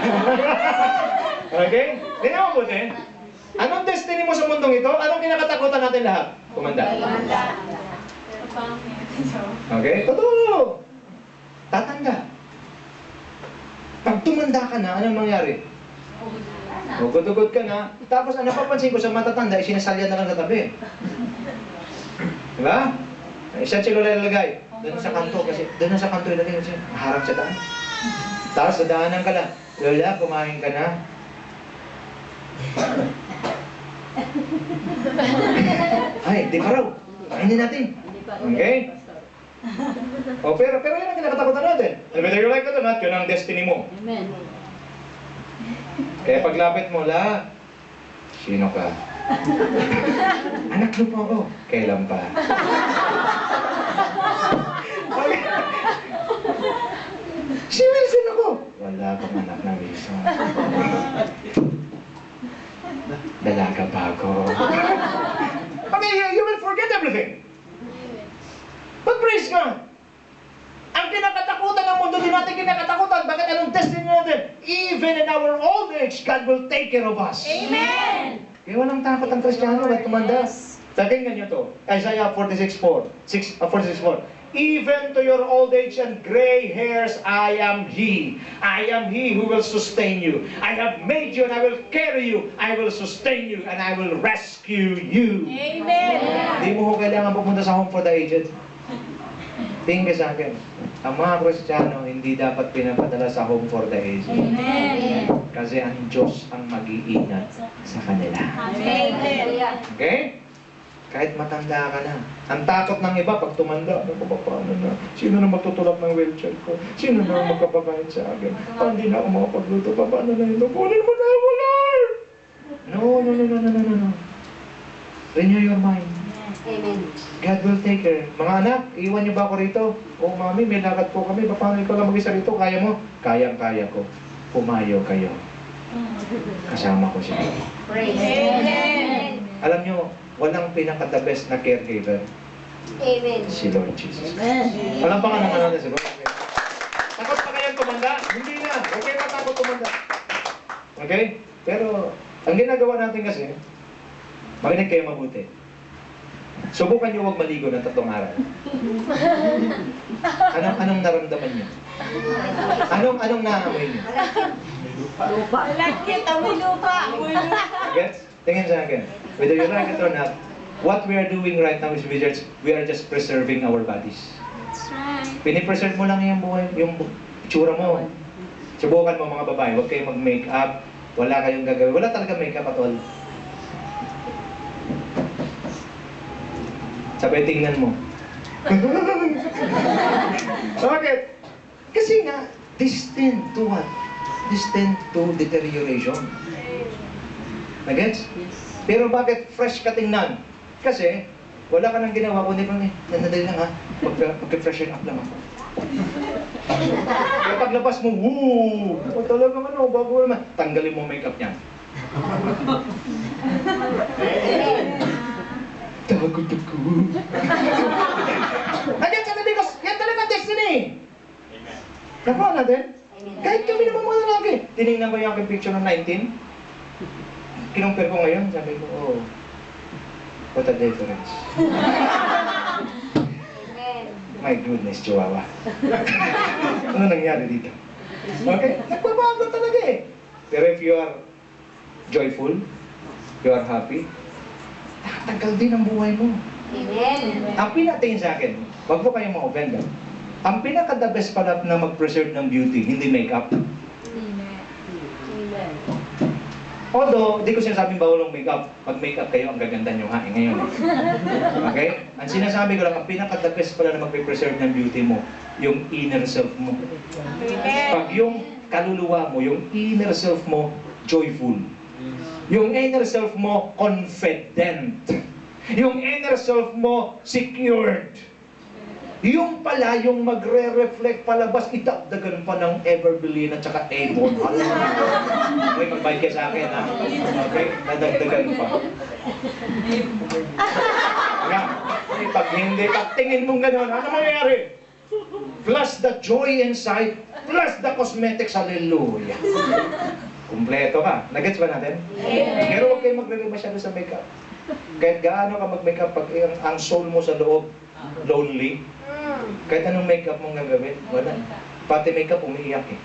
Okay? Tingnan mo buti. Anong destiny mo sa mundong ito? Anong kinakatakutan natin lahat? Tumanda. Okay? Totoo. Tatanda. Pag tumanda ka na, anong mangyari? Ugod-ugod ka na. Tapos ang napapansin ko sa matatanda, sinasalya na lang sa tabi. Diba? Saan si Lola ilalagay? Doon sa kanto kasi doon sa kanto ilagay mo siya. Harap sa daan. Tapos sa daanan ka lang. Lola, kumain ka na. Ay, di pa raw. Kainin natin. Okay? O, pero yan ang kinakatakutan natin. Whether you like it or not, yun ang destiny mo. Amen. Kaya paglapit mo, La, sino ka? Anak mo po ako. Kailan pa? Okay. Si Wilson ako. Wala kang anak na Wilson. Dalaga pa ako. Okay, you will forget everything. But praise God. Ang kinakatakutan ng mundo, din natin kinakatakutan. Bakit anong destiny natin? Even in our old age, God will take care of us. Amen. Kaya walang takot ang Kristiyano kahit tumanda. Pakinggan niyo to. Isaiah 46:4. 46:4. Even to your old age and gray hairs, I am He. I am He who will sustain you. I have made you and I will carry you. I will sustain you and I will rescue you. Amen. Hindi mo ko kailangan pupunta sa home for the aged. Tingin ka sa akin. Ang mga Kristiyano hindi dapat pinapadala sa home for the aged. Amen. Kasi ang Diyos ang mag-iingat sa kanila. Amen. Okay? Kahit matanda ka na. Ang takot ng iba pag tumanda, ano ba, paano na? Sino na magtutulak ng wheelchair ko? Sino na magkapakain sa akin? Hindi na ako makapagluto pa. Paano na yun? Kunin mo na ako, Lord! No. Renew your mind. Amen. God will take care. Mga anak, iwan niyo ba ako rito? O mami, may lakad po kami. Paano ko lang mag-isa rito? Kaya mo? Kayang-kaya ko. Pumayo kayo. Kasama ko siya. Praise. Amen. Alam niyo, walang pinaka-the best na caregiver. Amen. Si Lord Jesus. Amen. Walang pa nga naman natin si Lord. Takot pa kayang tumanda? Hindi na. Huwag kayo matakot tumanda. Okay? Pero, ang ginagawa natin kasi, makinig kayo mabuti. Subukan niyo huwag maligo ng 3 araw. Anong naramdaman niyo? Anong naamoy niyo? Lupa. Lakit, amoy lupa. Gets? Tingin sa akin. Whether you like it or not, what we are doing right now is we are just preserving our bodies. That's right. Pinipreserve mo lang yung buhay, yung itsura mo. Subukan mo mga babae, huwag kayong mag-makeup, wala kayong gagawin. Wala talaga makeup at all. Sabay tingnan mo. Bakit? Kasi nga, destined to what? Destined to deterioration. Nagets? Yes. Pero bakit fresh ka tingnan? Kasi, wala ka nang ginawa, kundi pang nanadali lang ha, mag-freshen up lang ako. Kaya paglabas mo, woo! O talagang ano, bago naman, tanggalin mo makeup niya. Takot ako. Hanggang sa tabi ko, yan talaga ang destiny. Nakuha natin? Kahit kami naman mga lalaki. Tinignan ko yung aking picture ng 19. Kinumpir ko ngayon, sabi ko, oh, what a difference. My goodness, Chihuahua. Ano nangyari dito? Okay? Nagbabago talaga eh. Pero if you are joyful, you are happy, nakatagal din ang buhay mo. Ang pinatingin sa akin, wag po kayong ma-offend. Ang pinaka-the best pala na mag-preserve ng beauty, hindi makeup. Although, di ko sinasabing bawal ang makeup. Pag makeup kayo, ang gaganda nyo ha, ngayon. Okay? Ang sinasabi ko lang, ang pinaka-the best pala na mag-preserve ng beauty mo, yung inner self mo. Pag yung kaluluwa mo, yung inner self mo, joyful. Yung inner self mo, confident. Yung inner self mo, secured. Yung pala, yung magre-reflect palabas, idagdagan pa ng Everbelin at saka Avon. Okay, magbayad ka sa akin, ha? Okay, nadagdagan pa. Nga, pag hindi, pag tingin mong gano'n, ano mangyayari? Plus the joy inside, plus the cosmetics, hallelujah. Kumpleto ka. Nagets ba natin? Pero huwag kayo maglagay masyado sa makeup. Kahit gaano ka mag-makeup, pag ang soul mo sa loob, lonely, kahit anong makeup mong gagawin, wala. Pati makeup, umiiyak eh.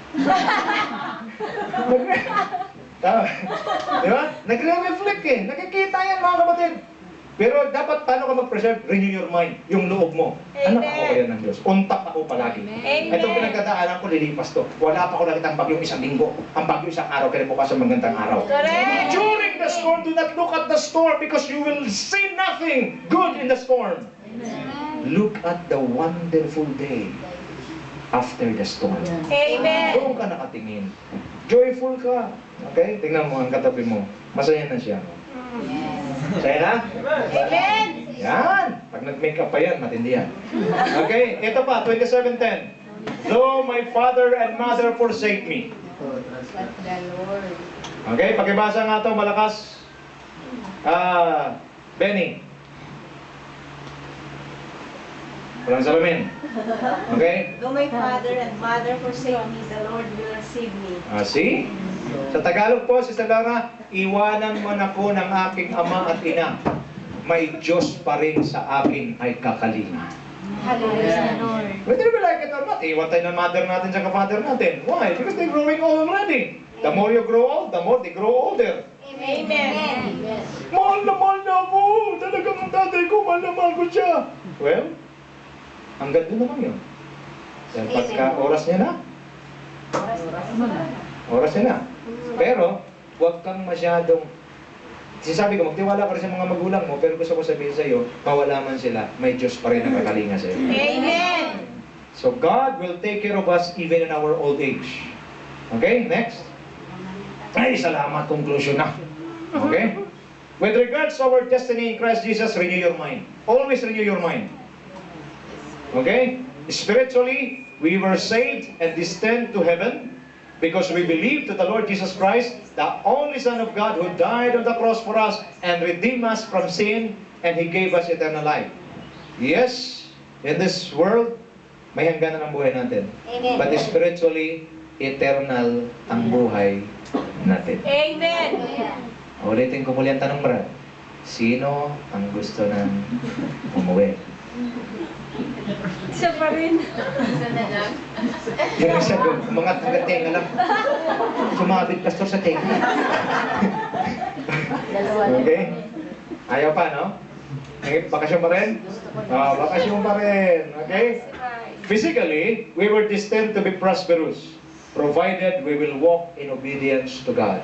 Tama. Di ba? Nagre-reflect eh. Nakikita yan mga kapatid. Pero dapat paano ka mag-preserve? Renew your mind. Yung loob mo. Anak ako kaya ng Diyos. Untak ako palagi. Itong pinagdadaanan ko, lilipas to. Wala pa ako nakitang bagyong isang linggo. Ang bagyo isang araw, kaya bukas ang magandang araw. Correct! During the storm, do not look at the storm because you will see nothing good in the storm. Look at the wonderful day after the storm. Amen! Doon ka nakatingin. Joyful ka. Okay? Tingnan mo ang katabi mo. Masaya na siya. Masaya na? Amen! Yan! Pag nag-makeup pa yan, matindi yan. Okay? Ito pa, 27:10. Though my father and mother forsake me. Okay? Pakibasa nga ito, malakas. Benny. Walang salamin. Okay? Though my father and mother forsake me, the Lord will receive me. See? Sa Tagalog po, Sister Lara, iwanan man ako ng aking ama at ina. May Diyos pa rin sa akin ay kakalinga. Hallelujah, Lord. Whether we like it or not, iwan tayo ng mother natin sa father natin. Why? Because they're growing old already. The more you grow old, the more they grow older. Amen! Mahal na ako! Talagang ang tatay ko, mahal na mahal ko siya. Well, hanggang doon naman yun. Dahil pagka oras niya na, oras niya na. Pero, huwag kang masyadong, sinasabi ko, magtiwala ka rin sa mga magulang mo, pero gusto ko sabihin sa iyo, mawala man sila, may Diyos pa rin ang kakalinga sa iyo. Amen! So God will take care of us even in our old age. Okay, next. Ay, salamat, conclusion na. Okay? With regards to our destiny in Christ Jesus, renew your mind. Always renew your mind. Okay? Spiritually, we were saved and destined to heaven because we believe to the Lord Jesus Christ, the only Son of God who died on the cross for us and redeemed us from sin, and He gave us eternal life. Yes, in this world, may hangganan ang buhay natin. Amen. But spiritually, eternal ang buhay natin. Amen! Ulitin ko muli ang tanong, Brad. Sino ang gusto ng umuwi? Siya pa rin. Yung isa doon, umangat hanggang tenga lang. Sumabit pastor sa tenga. Okay? Ayaw pa, no? Bakasyon pa rin? Bakasyon pa rin. Okay? Physically, we were destined to be prosperous, provided we will walk in obedience to God,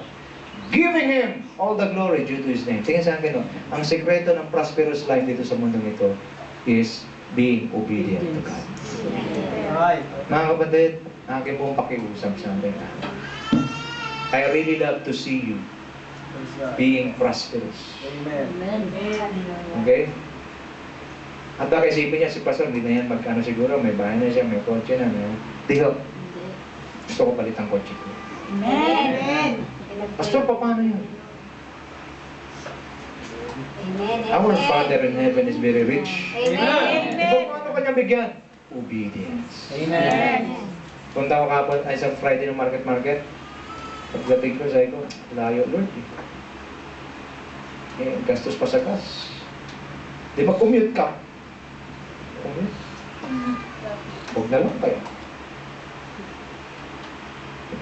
giving Him all the glory due to His name. Tingnan sa akin, no? Ang sekreto ng prosperous life dito sa mundong ito is being obedient to God. Right. Mga kapatid, aking pong pakiusap sa amin. I really love to see you being prosperous. Amen. Okay? At baka isipin niya, si Pastor, hindi na yan magkano siguro, may bahay na siya, may kotse na, may... Diho, gusto ko palit ang kotse ko. Amen! Pastor, paano yun? Amen. Our Father in heaven is very rich. Amen. Ito paano kanya bigyan? Obedience. Punta ko kapon ay sa Friday ng market. Pagdating ko, sabi ko, layo Lord. Gastos pa sa gas. Di ba commute ka? Commute. Huwag na lang kayo.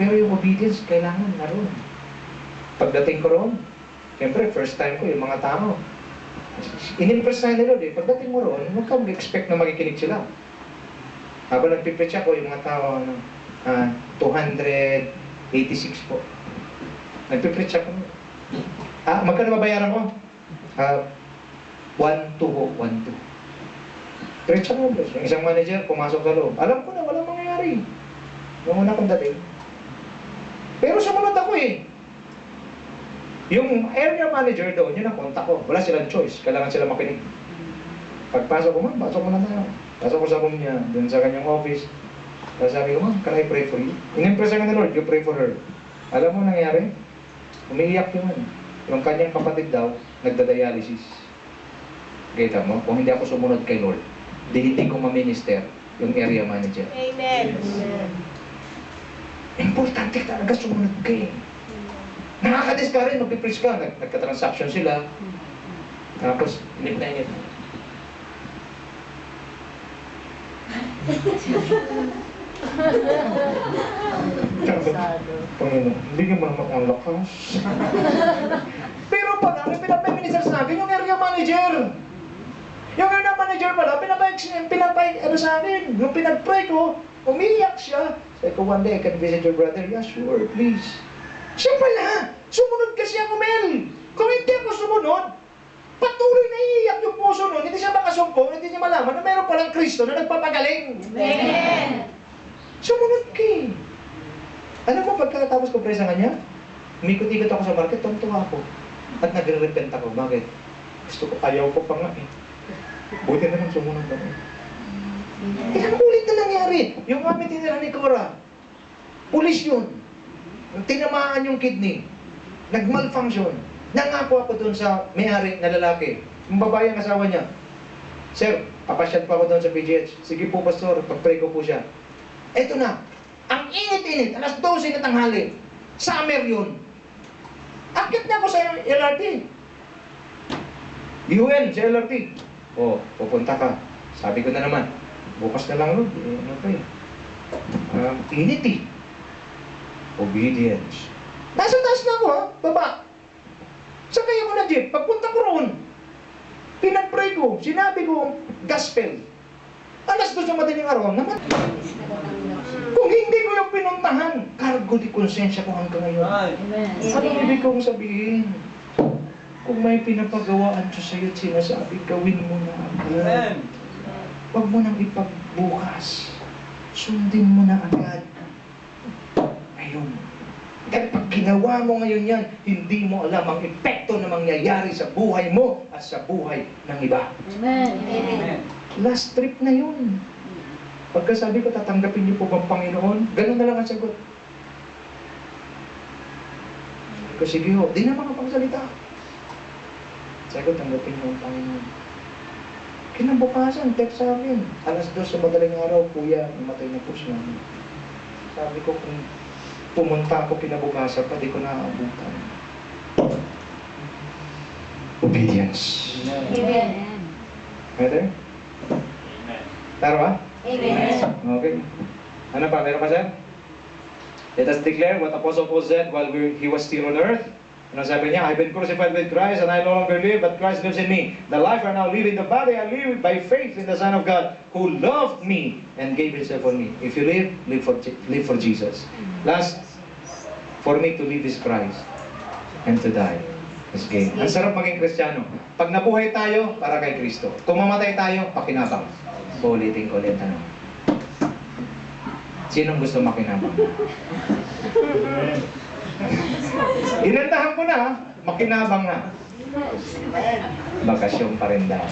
Pero yung obedience, kailangan naroon. Pagdating ko roon, siyempre, first time ko, yung mga tao. In-impress na nila eh. Pagdating mo roon, huwag kang expect na makikinig sila. Habang nagpipreach ako, yung mga tao, 286 po. Nagpipreach ako. Magkano babayaran ko? 1-2 po, 1-2. Preach ako. Yung isang manager, pumasok sa loob. Alam ko na, walang mangyayari. Nung una kong dating. Pero sumunod ako eh. Yung area manager doon, yun ang kontak ko. Wala silang choice. Kailangan sila makinig. Pagpasok ko, ma'am, pasok mo na tayo. Pasok ko sa room niya, doon sa kanyang office. Tapos sabi ko, ma'am, can I pray for you? In-impress ka ni Lord, you pray for her. Alam mo nangyari? Umiiyak yun. Yung kanyang kapatid daw, nagda-dialysis. Kita mo, kung hindi ako sumunod kay Lord, hindi ko ma-minister yung area manager. Amen. Importante talaga sumunod ka eh. Nakaka-discourage, magpipreach ka, nagka-transaction sila. Tapos, inip na inip. Panginoon, hindi nyo man ang lakas. Pero pala, ang pinapay-minister sa akin, yung area manager. Yung area manager pala, pinapay, ano sa akin, yung pinag-pray ko, umiyak siya. Sabi ko, one day, I can visit your brother. Yeah, sure, please. Siya pala, sumunod kasi ako, Mel. Kung hindi ako sumunod, patuloy na iiyak yung puso nun, hindi siya makasumpong, hindi niya malaman na meron palang Kristo na nagpapagaling. Amen. Sumunod ka eh. Alam mo, pagkatapos ko pray sa kanya, umikot-ikot ako sa market, tumtuwa ako. At nagre-repent ako. Bakit? Gusto ko, ayaw ko pa nga eh. Buti na lang sumunod ako. Ilang ulit na nangyari. Yung kami tinira ni Cora, pulis yun. Tinamaan yung kidney. Nag-malfunction. Nangako ako doon sa may-ari na lalaki. Yung babae ang asawa niya. Sir, papasyal pa ako doon sa PGH. Sige po, pastor, pag-pray ko po siya. Eto na. Ang init-init, alas 12 na tanghali. Summer yun. Akit na ako sa LRT. UN, sa LRT. O, pupunta ka. Sabi ko na naman, bukas na lang Lord. Ano pa eh. Init eh. Obedience. Nasa taas na ako ha, baba. Sakay ako na jeep, pagpunta ko roon, pinag-pray ko, sinabi ko, gospel. Alas 2 sa madaling araw, naman. Kung hindi ko yung pinuntahan, cargo di konsensya ko hanggang ngayon. Ano ibig kong sabihin? Kung may pinapagawaan siya sa'yo at sinasabi, gawin mo na agad. Huwag mo nang ipagbukas. Sundin mo na agad. Ngayon. Dahil pag ginawa mo ngayon yan, hindi mo alam ang epekto na mangyayari sa buhay mo at sa buhay ng iba. Amen. Last trip na yun. Pagkasabi ko, tatanggapin niyo po bang Panginoon? Ganun na lang ang sagot. Ko, sige ho, di na makapagsalita. Sabi ko, tanggapin niyo ang Panginoon. Kinabukasan, text sa akin. Alas 2 sa madaling araw, kuya, namatay na po siya. Sabi ko, kung pumunta ako kinabukasan pa, di ko naaabutan. Obedience. Amen. Pwede? Taro ba? Amen. Okay. Ano pa? Meron pa siya? Let us declare what Apostle Paul said while he was still on earth. Ano sabi niya? I've been crucified with Christ and I no longer live, but Christ lives in me. The life I now live in the body, I live by faith in the Son of God who loved me and gave Himself for me. If you live for Jesus. Last, for me to live is Christ and to die is gain. Ang sarap maging Kristiyano. Pag nabuhay tayo, para kay Kristo. Kung mamatay tayo, pakinabang. Ulitin ko ulit, ano? Sinong gusto makinabang? Inandahan ko na, makinabang na. Bakasyon pa rin daw.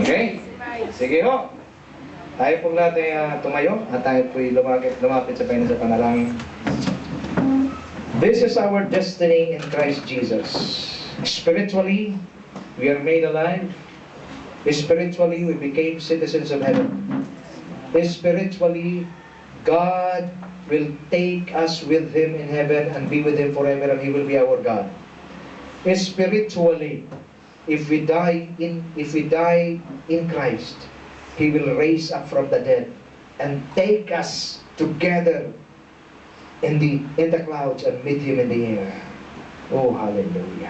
Okay? Sige ho. Tayo po lahat ay tumayo at tayo po lumapit sa Panginoon sa panalangin. This is our destiny in Christ Jesus. Spiritually, We are made alive. Spiritually, we became citizens of heaven. Spiritually, God will take us with Him in heaven and be with Him forever, and He will be our God. Spiritually, if we die in Christ, He will raise up from the dead and take us together in the clouds and meet Him in the air. Oh, hallelujah.